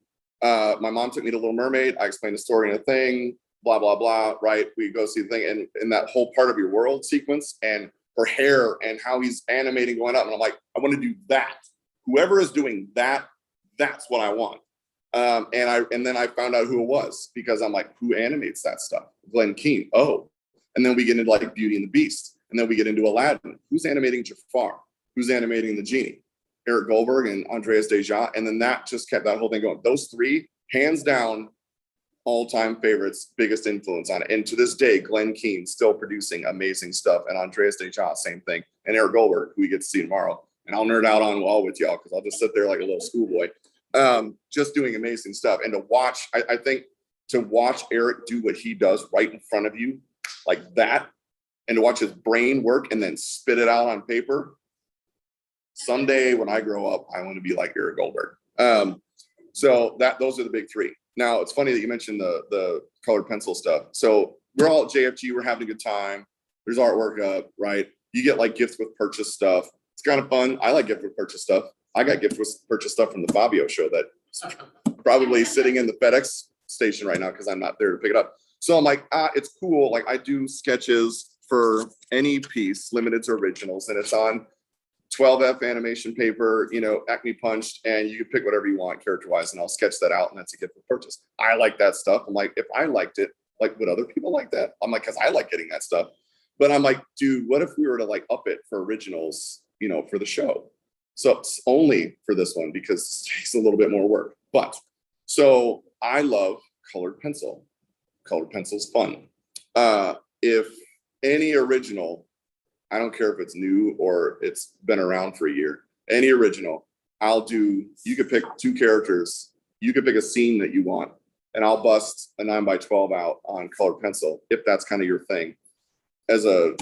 My mom took me to Little Mermaid. I explained the story in a thing, blah, blah, blah, right? We go see the thing and in that whole part of your world sequence and her hair and how he's animating going up. And I'm like, I want to do that. Whoever is doing that, that's what I want. And then I found out who it was because I'm like, who animates that stuff? Glenn Keane. Oh, and then we get into like Beauty and the Beast. And then we get into Aladdin. Who's animating Jafar? Who's animating the genie? Eric Goldberg and Andreas Deja. And then that just kept that whole thing going. Those three, hands down, all-time favorites, biggest influence on it. And to this day, Glenn Keane still producing amazing stuff. And Andreas Deja, same thing. And Eric Goldberg, who we get to see tomorrow. And I'll nerd out on all with y'all because I'll just sit there like a little schoolboy. Just doing amazing stuff. And to watch, I think to watch Eric do what he does right in front of you, like that, and to watch his brain work and then spit it out on paper. Someday when I grow up, I want to be like Eric Goldberg. So those are the big three. Now, it's funny that you mentioned the colored pencil stuff. So we're all at JFG, we're having a good time. There's artwork up, right? You get like gifts with purchase stuff. It's kind of fun. I like gift with purchase stuff. I got gift with purchase stuff from the Fabio show that's probably sitting in the FedEx station right now because I'm not there to pick it up. So I'm like, it's cool. Like I do sketches for any piece limited to originals, and it's on 12F animation paper, Acme punched, and you can pick whatever you want character wise, and I'll sketch that out, and that's a gift with purchase. I like that stuff. I'm like, if I liked it, like would other people like that? I'm like, because I like getting that stuff. But I'm like, dude, what if we were to like up it for originals, for the show? So it's only for this one because it takes a little bit more work. But so I love colored pencil. Colored pencil's fun. If any original, I don't care if it's new or it's been around for a year, any original, you could pick two characters, you could pick a scene that you want, and I'll bust a 9x12 out on colored pencil if that's kind of your thing as a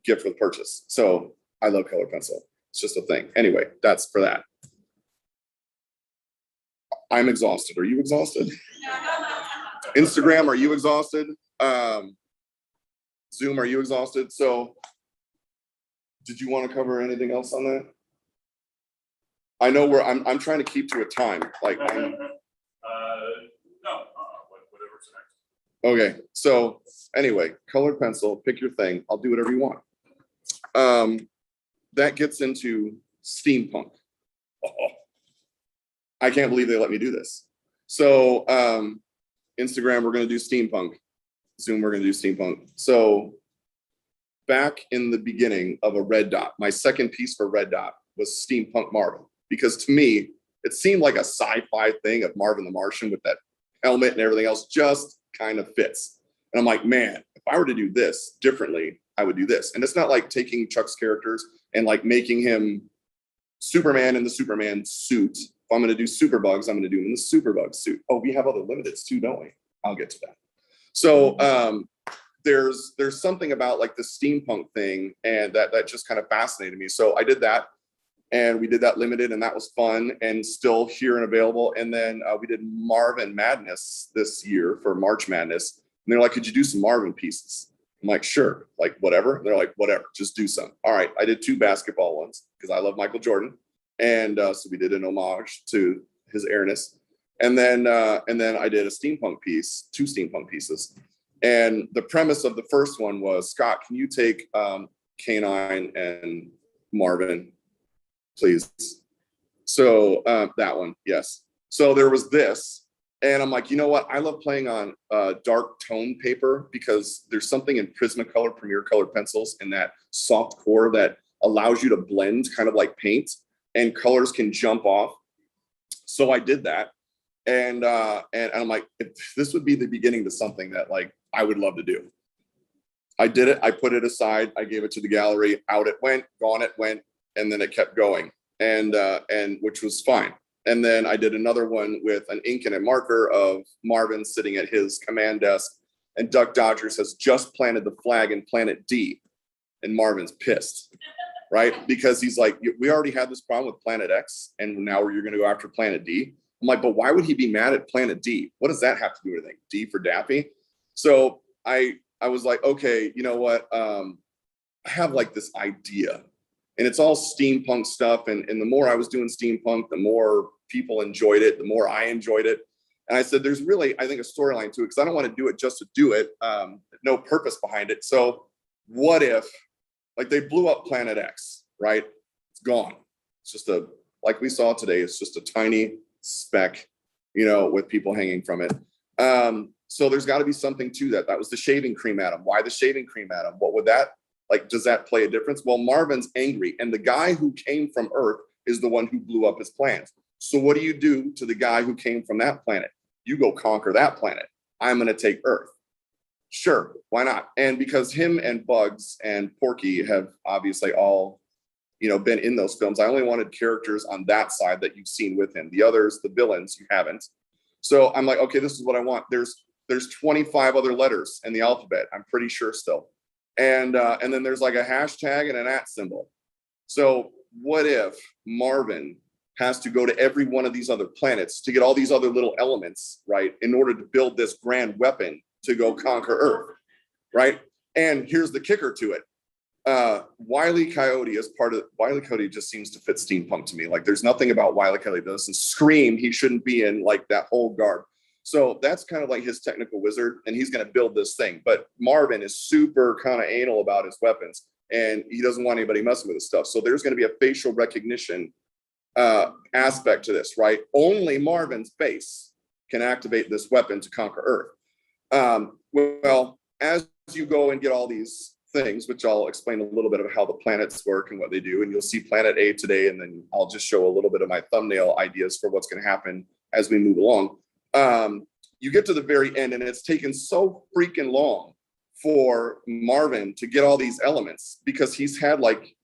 gift with purchase. So I love colored pencil. It's just a thing. Anyway, that's for that. I'm exhausted. Are you exhausted? Instagram, are you exhausted? Zoom, are you exhausted? So did you want to cover anything else on that? I know I'm trying to keep to a time. Like No, whatever's next. Okay, so anyway, colored pencil, pick your thing. I'll do whatever you want. That gets into steampunk. I can't believe they let me do this. So Instagram, we're going to do steampunk. Zoom, we're going to do steampunk. So back in the beginning of a Red Dot, my second piece for Red Dot was Steampunk Marvel, because to me, it seemed like a sci-fi thing of Marvin the Martian with that helmet and everything else just kind of fits. And I'm like, man, if I were to do this differently, I would do this. And it's not like taking Chuck's characters and like making him Superman in the Superman suit. If I'm going to do Superbugs, I'm going to do him in the Superbug suit. Oh, we have other limiteds too, don't we? I'll get to that. So there's something about like the steampunk thing, and that just kind of fascinated me. So I did that, and we did that limited, and that was fun and still here and available. And then we did Marvin Madness this year for March Madness. And they're like, could you do some Marvin pieces? I'm like, sure, like whatever. And they're like, whatever, just do some. All right, I did 2 basketball ones because I love Michael Jordan. And so we did an homage to his airness. And then I did a steampunk piece, 2 steampunk pieces. And the premise of the first one was, Scott, can you take K9 and Marvin, please? So that one, yes. So there was this, and I'm like, you know what? I love playing on dark tone paper because there's something in Prismacolor Premier Colored pencils and that soft core that allows you to blend kind of like paint, and colors can jump off. So I did that. And I'm like, this would be the beginning to something that like I would love to do. I did it. I put it aside. I gave it to the gallery. Out it went, gone it went, and then it kept going, and which was fine. And then I did another one with an ink and a marker of Marvin sitting at his command desk, and Duck Dodgers has just planted the flag in Planet D, and Marvin's pissed, right? Because he's like, we already had this problem with Planet X, and now you're going to go after Planet D. I'm like, but why would he be mad at Planet D? What does that have to do with anything? D for Daffy? So I was like, okay, you know what? I have like this idea And it's all steampunk stuff. And the more I was doing steampunk, the more people enjoyed it, the more I enjoyed it. And I said, there's really, I think, a storyline to it, because I don't want to do it just to do it. No purpose behind it. So what if, like, they blew up Planet X, right? It's gone. It's just like we saw today, it's just a tiny speck, with people hanging from it. So there's got to be something to that. That was the shaving cream atom. Why the shaving cream atom? What would that, like, does that play a difference? Well, Marvin's angry, and the guy who came from Earth is the one who blew up his planet. So what do you do to the guy who came from that planet? You go conquer that planet. I'm going to take Earth. Sure, why not? And because him and Bugs and Porky have obviously all, been in those films, I only wanted characters on that side that you've seen with him. The others, the villains, you haven't. So I'm like, okay, this is what I want. There's 25 other letters in the alphabet, I'm pretty sure still. And then there's like a hashtag and an @ symbol. So what if Marvin has to go to every one of these other planets to get all these other little elements, right, in order to build this grand weapon to go conquer Earth, right? And here's the kicker to it. Wile E. Coyote is part of, Wile E. Coyote just seems to fit steampunk to me. Like, there's nothing about Wile E. Coyote that doesn't scream he shouldn't be in, like, that whole garb. So that's kind of like his technical wizard, and he's going to build this thing. But Marvin is super kind of anal about his weapons, and he doesn't want anybody messing with his stuff. So there's going to be a facial recognition aspect to this, right? Only Marvin's face can activate this weapon to conquer Earth. Well, as you go and get all these things, which I'll explain a little bit of how the planets work and what they do, and you'll see Planet A today, and then I'll just show a little bit of my thumbnail ideas for what's going to happen as we move along. You get to the very end, and it's taken so freaking long for Marvin to get all these elements, because he's had, like,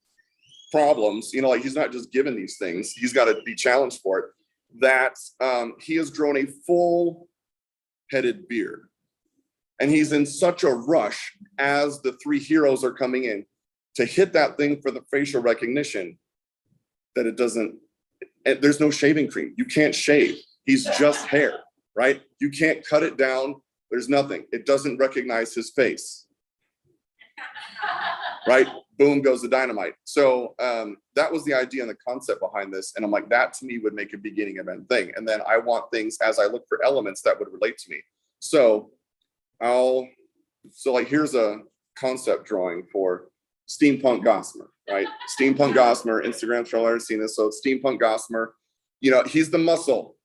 problems, like, he's not just given these things, he's got to be challenged for it, that he has grown a full-headed beard. And he's in such a rush as the three heroes are coming in to hit that thing for the facial recognition that it doesn't, there's no shaving cream. You can't shave. He's just hair, right? You can't cut it down. There's nothing. It doesn't recognize his face, right? Boom goes the dynamite. So that was the idea and the concept behind this. And I'm like, that to me would make a beginning of end thing. And then I want things as I look for elements that would relate to me. So like, here's a concept drawing for Steampunk Gossamer, right? Steampunk Gossamer, Instagram's probably already seen this. So it's Steampunk Gossamer, he's the muscle,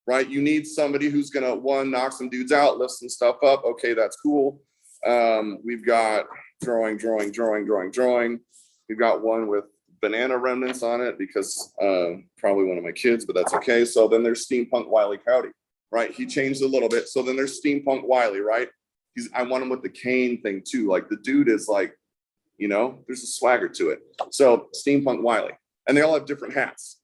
right? You need somebody who's gonna, one, knock some dudes out, lift some stuff up. Okay, that's cool. We've got drawing. We've got one with banana remnants on it, because probably one of my kids, but that's okay. So then there's Steampunk Wile E. Coyote, right? He changed a little bit. So then there's Steampunk Wiley, right? I want him with the cane thing too. Like, the dude is like, there's a swagger to it. So Steampunk Wiley, and they all have different hats.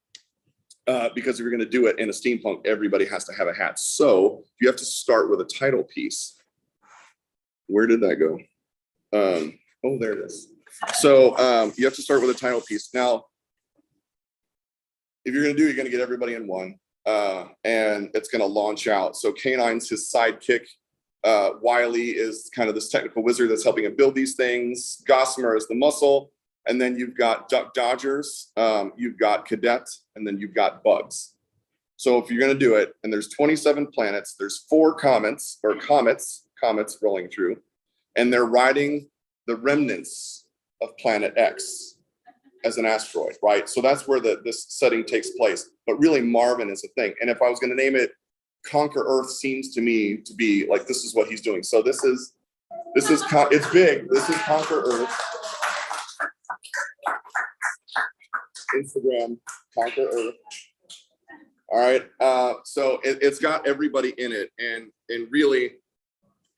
Because if you're going to do it in a steampunk, everybody has to have a hat. So you have to start with a title piece. Where did that go? Oh, there it is. So you have to start with a title piece. Now, if you're going to get everybody in one, and it's going to launch out. So K9's his sidekick. Wiley is kind of this technical wizard that's helping him build these things. Gossamer is the muscle. And then you've got Duck Dodgers, you've got Cadet, and then you've got Bugs. So if you're going to do it, and there's 27 planets, there's 4 comets rolling through, and they're riding the remnants of Planet X as an asteroid, right? So that's where this setting takes place. But really, Marvin is a thing. And if I was going to name it, Conquer Earth seems to me to be like, this is what he's doing. So it's big. This is Conquer Earth. Instagram, Conquer Earth. All right. So it's got everybody in it, and really,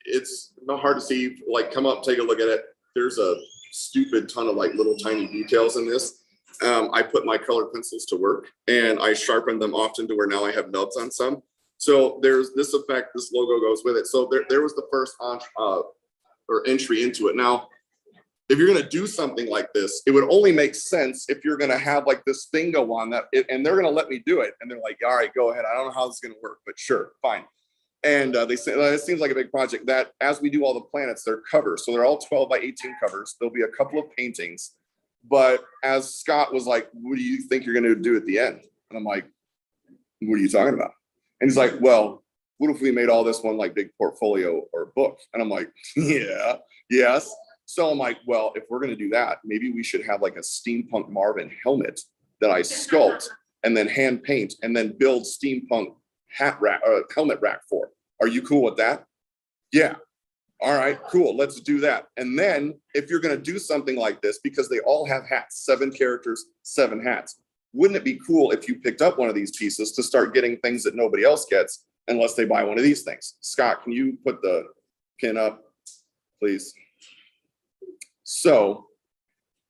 it's not hard to see. Like, come up, take a look at it. There's a stupid ton of, like, little tiny details in this. I put my colored pencils to work, and I sharpen them often to where now I have nubs on some. So there's this effect. This logo goes with it. So there was the first entry into it. Now, if you're going to do something like this, it would only make sense if you're going to have, like, this thing go on and they're going to let me do it. And they're like, all right, go ahead. I don't know how this is going to work, but sure, fine. And they say, it seems like a big project that as we do all the planets, they're covers. So they're all 12 by 18 covers. There'll be a couple of paintings. But as Scott was like, what do you think you're going to do at the end? And I'm like, what are you talking about? And he's like, well, what if we made all this one like big portfolio or book? And I'm like, yeah, yes. So I'm like, well, if we're going to do that, maybe we should have like a Steampunk Marvin helmet that I sculpt and then hand paint and then build steampunk hat rack or helmet rack for. Are you cool with that? Yeah. All right, cool. Let's do that. And then if you're going to do something like this, because they all have hats, 7 characters, 7 hats, wouldn't it be cool if you picked up one of these pieces to start getting things that nobody else gets unless they buy one of these things? Scott, can you put the pin up, please? So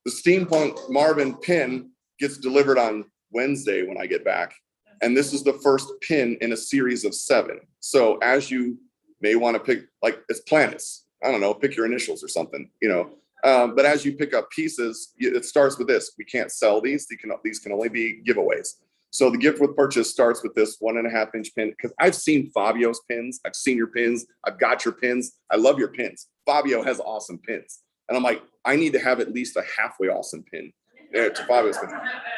the Steampunk Marvin pin gets delivered on Wednesday when I get back. And this is the first pin in a series of 7. So as you may want to pick, like it's planets, I don't know, pick your initials or something, you know. But as you pick up pieces, it starts with this. We can't sell these. These can only be giveaways. So the gift with purchase starts with this 1.5-inch pin, because I've seen Fabio's pins. I've seen your pins. I've got your pins. I love your pins. Fabio has awesome pins. And I'm like, I need to have at least a halfway awesome pin to Fabio's pin.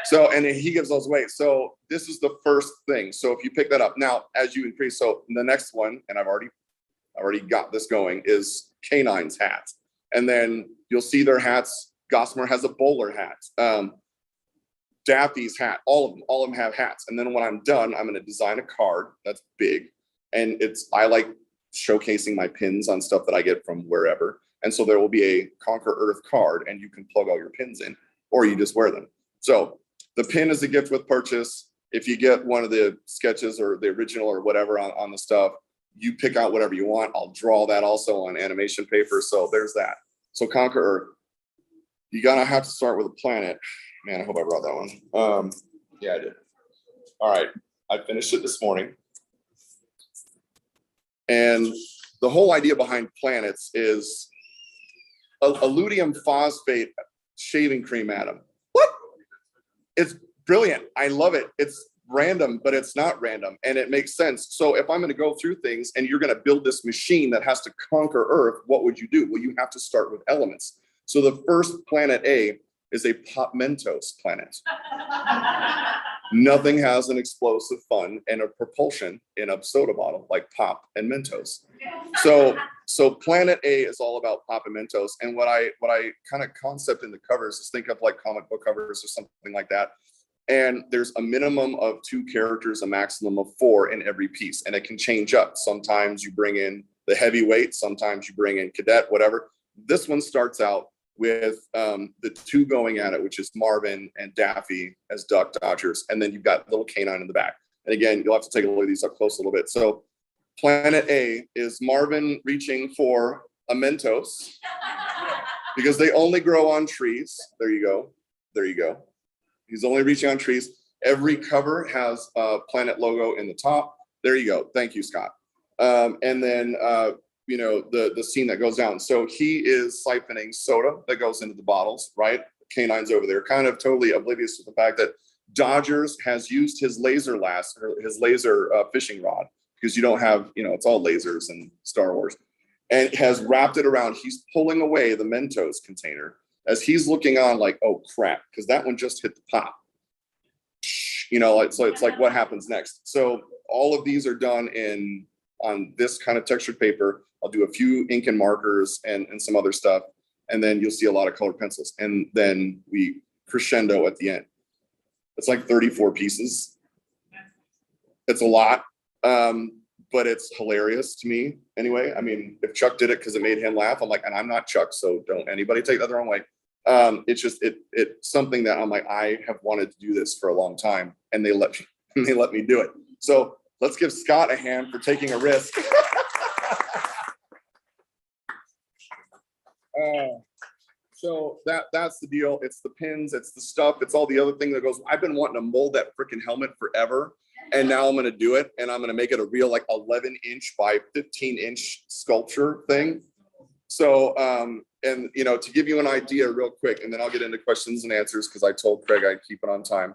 So, and he gives those away. So this is the first thing. So if you pick that up now, as you increase, so the next one, and I've already got this going, is K9's hat. And then you'll see their hats. Gossamer has a bowler hat. Daffy's hat, all of them have hats. And then when I'm done, I'm going to design a card that's big. And I like showcasing my pins on stuff that I get from wherever. And so there will be a Conquer Earth card and you can plug all your pins in, or you just wear them. So the pin is a gift with purchase. If you get one of the sketches or the original or whatever on the stuff, you pick out whatever you want. I'll draw that also on animation paper. So there's that. So Conquer Earth. You're gonna have to start with a planet. Man, I hope I brought that one. Yeah, I did. All right, I finished it this morning. And the whole idea behind planets is a luteum phosphate shaving cream atom. What? It's brilliant. I love it. It's random, but it's not random, and it makes sense. So if I'm going to go through things and you're going to build this machine that has to conquer Earth, what would you do? Well, you have to start with elements. So the first planet A is a Popmentos planet. Nothing has an explosive fun and a propulsion in a soda bottle like Pop and Mentos. So planet A is all about Pop and Mentos. And what I kind of concept in the covers is think of like comic book covers or something like that. And there's a minimum of 2 characters, a maximum of 4 in every piece. And it can change up. Sometimes you bring in the heavyweight, sometimes you bring in cadet, whatever. This one starts out with the 2 going at it, which is Marvin and Daffy as Duck Dodgers. And then you've got little Canine in the back. And again, you'll have to take a look at these up close a little bit. So planet A is Marvin reaching for a Mentos because they only grow on trees. There you go. There you go. He's only reaching on trees. Every cover has a planet logo in the top. There you go. Thank you, Scott. And then, you know, the scene that goes down. So he is siphoning soda that goes into the bottles, right? Canine's over there, kind of totally oblivious to the fact that Dodgers has used his laser fishing rod, because you don't have, you know, it's all lasers in Star Wars, and has wrapped it around. He's pulling away the Mentos container as he's looking on like, oh crap, because that one just hit the pop. You know, it's like what happens next? So all of these are done on this kind of textured paper. I'll do a few ink and markers and some other stuff, and then you'll see a lot of colored pencils. And then we crescendo at the end. It's like 34 pieces. It's a lot, but it's hilarious to me anyway. I mean, if Chuck did it because it made him laugh, I'm like, and I'm not Chuck, so don't anybody take that the wrong way. It's just it's something that I'm like, I have wanted to do this for a long time, and they let me do it. So let's give Scott a hand for taking a risk. So that's the deal. It's the pins, it's the stuff, it's all the other thing that goes. I've been wanting to mold that freaking helmet forever, and now I'm going to do it, and I'm going to make it a real like 11-inch by 15-inch sculpture thing. So and you know, to give you an idea real quick, and then I'll get into questions and answers because I told Craig I'd keep it on time.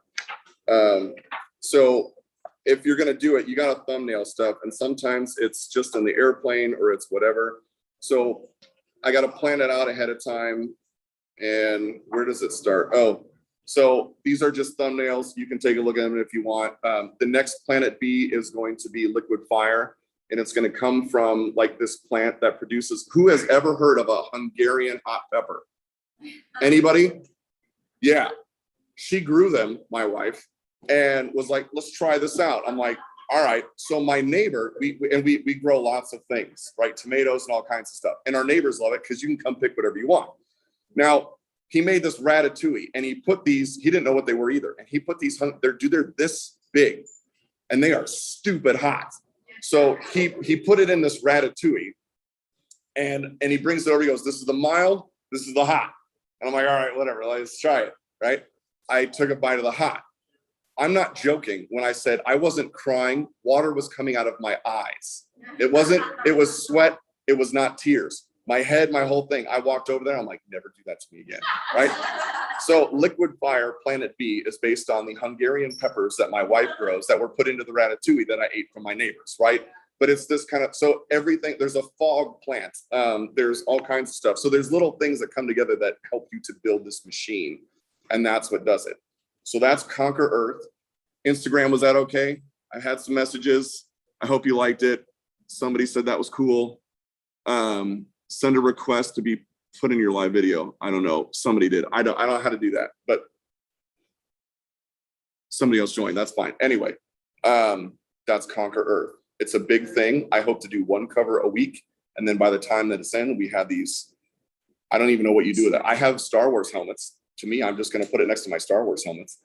So if you're going to do it, you got to thumbnail stuff, and sometimes it's just on the airplane or it's whatever. So I got to plan it out ahead of time. And where does it start? Oh, so these are just thumbnails. You can take a look at them if you want. The next Planet B is going to be liquid fire. And it's going to come from like this plant that produces, who has ever heard of a Hungarian hot pepper? Anybody? Yeah. She grew them, my wife, and was like, let's try this out. I'm like, all right. So my neighbor, we grow lots of things, right? Tomatoes and all kinds of stuff. And our neighbors love it because you can come pick whatever you want. Now, he made this ratatouille and he put these, he didn't know what they were either. And he put these, they're this big and they are stupid hot. So he put it in this ratatouille and he brings it over. He goes, this is the mild, this is the hot. And I'm like, all right, whatever, let's try it, right? I took a bite of the hot. I'm not joking when I said I wasn't crying. Water was coming out of my eyes. It was sweat. It was not tears. My head, my whole thing. I walked over there. I'm like, never do that to me again, right? So liquid fire Planet B is based on the Hungarian peppers that my wife grows that were put into the ratatouille that I ate from my neighbors, right? But it's this kind of, so everything, there's a fog plant. There's all kinds of stuff. So there's little things that come together that help you to build this machine. And that's what does it. So that's Conquer Earth. Instagram, was that okay? I had some messages. I hope you liked it. Somebody said that was cool. Send a request to be put in your live video. I don't know. Somebody did. I don't know how to do that, but somebody else joined. That's fine. Anyway, that's Conquer Earth. It's a big thing. I hope to do one cover a week. And then by the time that it's in, we have these, I don't even know what you do with it. I have Star Wars helmets. To me, I'm just going to put it next to my Star Wars helmets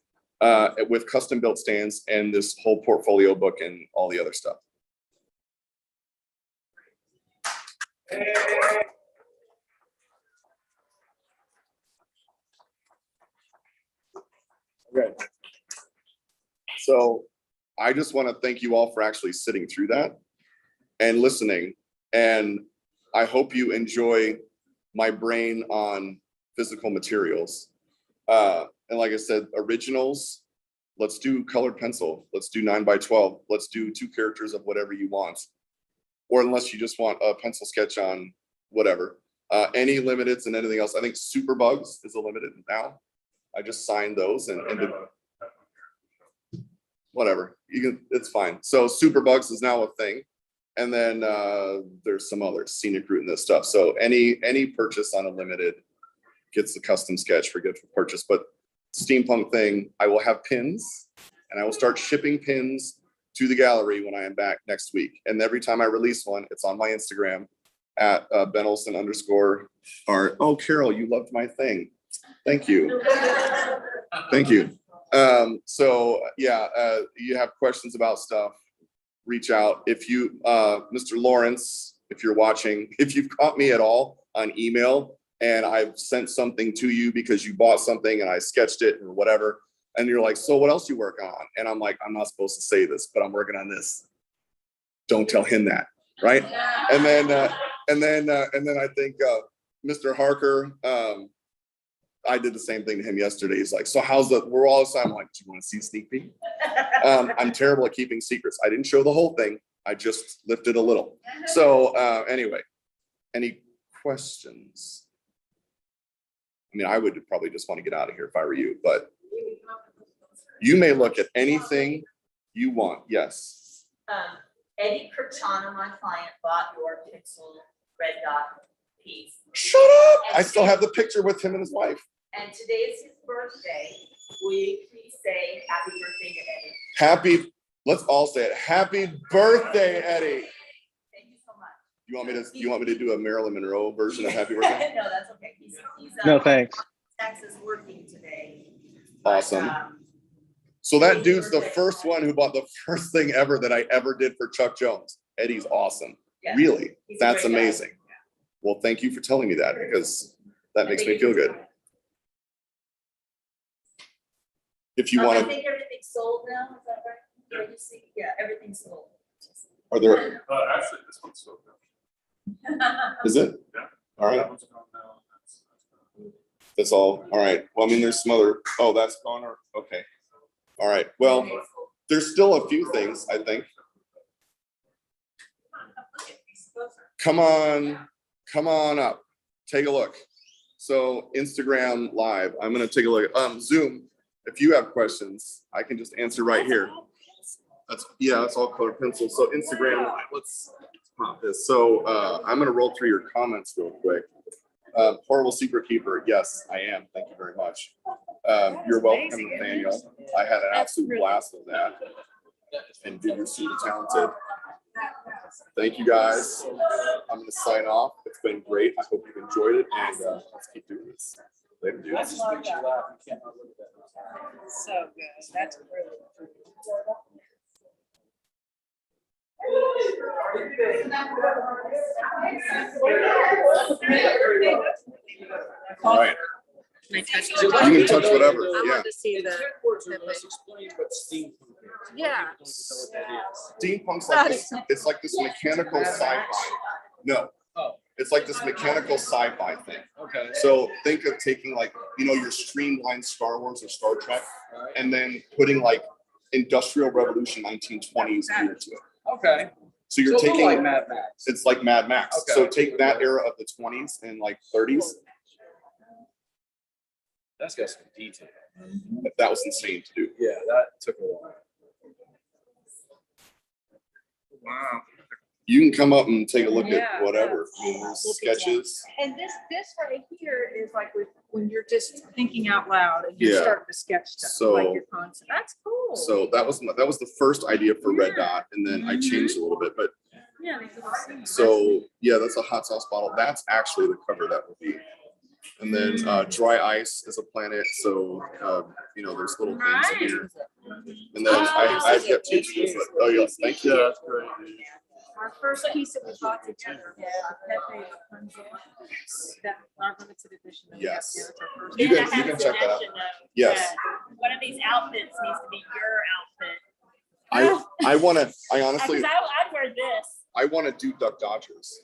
with custom built stands and this whole portfolio book and all the other stuff. Okay. So I just want to thank you all for actually sitting through that and listening. And I hope you enjoy my brain on physical materials. And like I said, originals, let's do colored pencil. Let's do 9x12. Let's do 2 characters of whatever you want. Or unless you just want a pencil sketch on whatever. Any limiteds and anything else. I think Super Bugs is a limited now. I just signed those and whatever. You can, it's fine. So Super Bugs is now a thing. And then there's some other Scenic Route and this stuff. So any purchase on a limited gets the custom sketch for gift for purchase. But Steampunk thing, I will have pins and I will start shipping pins to the gallery when I am back next week. And every time I release one, it's on my Instagram at Ben Olson _ art. Oh, Carol, you loved my thing. Thank you. Thank you. So yeah, you have questions about stuff, reach out. If you, Mr. Lawrence, if you're watching, if you've caught me at all on email and I've sent something to you because you bought something and I sketched it or whatever, and you're like, so what else you work on? And I'm like, I'm not supposed to say this, but I'm working on this. Don't tell him that, right? And then I think Mr. Harker, I did the same thing to him yesterday. He's like, so how's the, we're all the time like, do you want to see a sneak peek? I'm terrible at keeping secrets. I didn't show the whole thing. I just lifted a little. So anyway, any questions? I mean, I would probably just want to get out of here if I were you, but you may look at anything you want. Yes. Eddie Kirchana, my client, bought your pixel red dot piece. Shut up. I still have the picture with him and his wife. And today is his birthday. Will you please say happy birthday to Eddie? Happy, let's all say it. Happy birthday, Eddie. Thank you so much. You want me to do a Marilyn Monroe version of Happy Birthday? No, that's okay. He's No, thanks. Texas working today. Awesome. So that dude's the first one who bought the first thing ever that I ever did for Chuck Jones. Eddie's awesome. Yeah, really, that's great guy. amazing. Well, thank you for telling me that because that makes me feel good. If you want I to, think everything's sold now, is that right? Or you see, yeah, everything's sold. are there, Actually, this one's so good. is it? Yeah. All right, That one's gone now. that's all. All right. Well, I mean, there's some other, oh, that's gone or, okay. All right. Well, there's still a few things, I think. Come on up. Take a look. So Instagram Live, I'm gonna take a look at Zoom. If you have questions, I can just answer right here. That's all colored pencil. So Instagram Live, let's pop this. So I'm gonna roll through your comments real quick. Horrible secret keeper, yes, I am. Thank you very much. You're welcome, Nathaniel. I had an absolute blast with that. And dude, you're super talented. Thank you guys. I'm gonna sign off. It's been great. I hope you've enjoyed it, and let's keep doing this. Later, dudes. So good. That's really. All right. Can I touch You can touch whatever. I Yeah. want to see the. Let's explain what steampunk is. Yeah. Steampunk's like this. It's like this mechanical sci-fi. No. Oh. It's like this mechanical sci-fi thing. Okay. So think of taking like, your streamlined Star Wars or Star Trek, Alright. and then putting like Industrial Revolution 1920s gear to it. Okay. So you're So a little like taking, Mad Max. it's like Mad Max. Okay. So take that era of the 20s and like 30s. That's got some detail. That was insane to do. Yeah, that took a while. Wow. You can come up and take a look Yeah. at whatever. I mean, there's sketches. And this right here is like when you're just thinking out loud and you're Yeah. starting to sketch stuff, So- like your concept. That's cool. So that was the first idea for Red Dot, and then I changed a little bit. But Yeah. They can see. so yeah, that's a hot sauce bottle. That's actually the cover that will be. And then dry ice is a planet. So there's little things in here. And then I've got teachers. Oh yes, thank you. That's great. Our first piece that we bought together was Pepe Rapunzel, that our limited edition. that we got Yes. here. It's our first You And can- I have to check that out. mention, though, Yes. that one of these outfits needs to be your outfit. I honestly, I'd wear this. I want to do Duck Dodgers.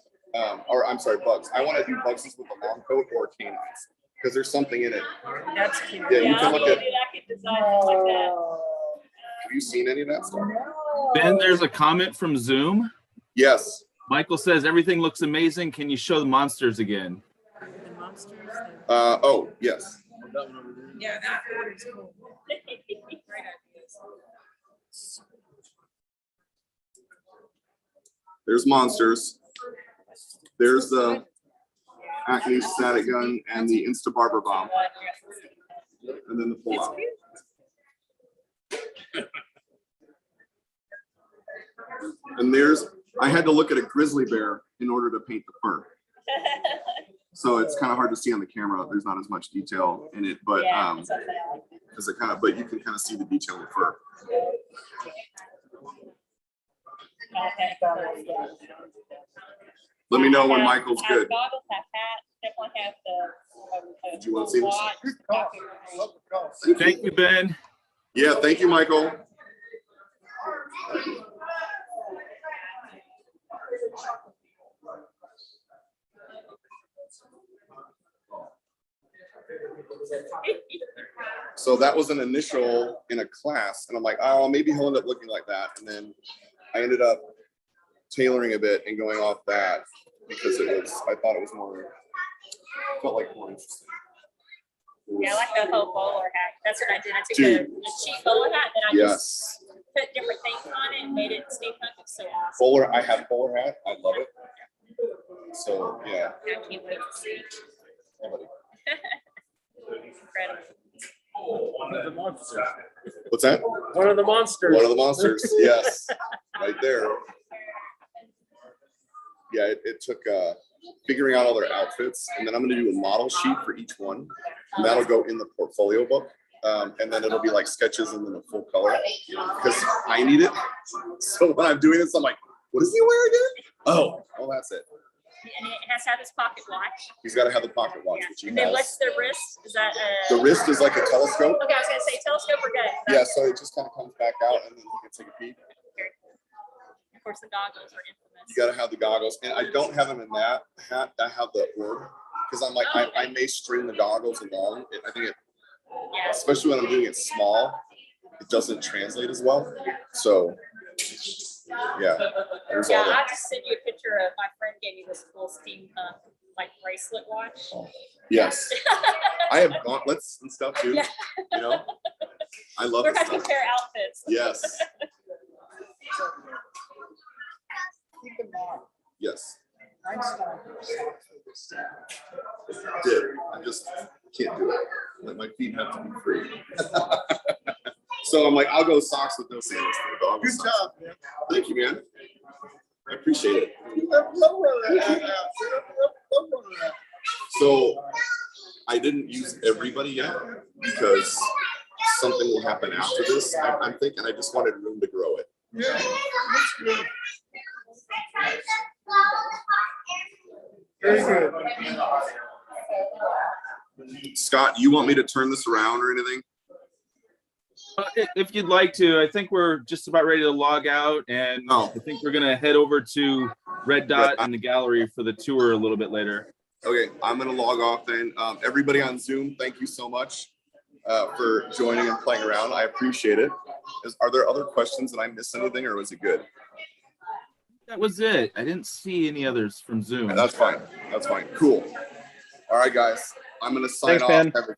Or I'm sorry, Bugs. I want to do Bugs with a long coat or canines because there's something in it. That's cute. Yeah, you I can look at. could design it like that. Have you seen any of that stuff? Ben, there's a comment from Zoom. Yes. Michael says everything looks amazing. Can you show the monsters again? The monsters. Oh, yes. That one over there. Yeah, that one is cool. Great ideas. There's monsters. There's the Acme static gun and the Insta Barber bomb, and then the pull out. And I had to look at a grizzly bear in order to paint the fur. So it's kind of hard to see on the camera. There's not as much detail in it, but Yeah, it's something I like. but you can kind of see the detail in the fur. Okay. Let me know when Have- Michael's have good. Goggles, have hats, definitely have the. Did you wanna see this? watch. Thank you, Ben. Yeah, thank you, Michael. So that was an initial in a class, and I'm like, oh, maybe he'll end up looking like that. And then I ended up tailoring a bit and going off that because I thought it was felt like more interesting. Yeah, I like the whole bowler hat. That's what I did. I took Dude. a cheap bowler hat and I just Yes, put different things on it and made it steampunk. It's so awesome. bowler. I have bowler hat. I love it. So yeah. I can't wait to see. Nobody. Incredible. One of the monsters. What's that? One of the monsters. One of the monsters. Yes, right there. Yeah, it took figuring out all their outfits, and then I'm going to do a model sheet for each one, and that'll go in the portfolio book, and then it'll be like sketches and then a full color because I need it. So when I'm doing this, I'm like, what does he wear again? Oh, that's it. And it has to have his pocket watch. He's got to have the pocket watch, Yeah. which he And then what's has. the wrist? Is that The wrist is like a telescope. Okay, I was gonna say telescope or good. Yeah, so it just kind of comes back out, and then you can take a peek. Of course, the goggles are infamous. You got to have the goggles, and I don't have them in that hat. I have the orb because I'm like, I may string the goggles along. I think it, Yeah. especially when I'm doing it small, it doesn't translate as well. So, yeah, there's all Yeah, that. I'll just send you a picture of my friend gave me this cool steampunk like bracelet watch. Yes. I have gauntlets and stuff too. Yeah. You know, I love We're this having stuff. pair outfits. Yes. Yes. Did. I just can't do it. Like my feet have to be free. So I'm like, I'll go socks with no sandals. Good job, man. Thank you, man. I appreciate it. So I didn't use everybody yet because something will happen after this. I'm thinking I just wanted room to grow it. Yeah, that's good. Very good. Scott, you want me to turn this around or anything? If you'd like to, I think we're just about ready to log out, and I think we're gonna head over to Red Dot in the gallery for the tour a little bit later. Okay, I'm gonna log off then. Everybody on Zoom, thank you so much for joining and playing around. I appreciate it. Are there other questions? Did I miss anything, or was it good? That was it. I didn't see any others from Zoom. That's fine. That's fine. Cool. All right, guys. I'm gonna sign Thanks, off. Ben. Have a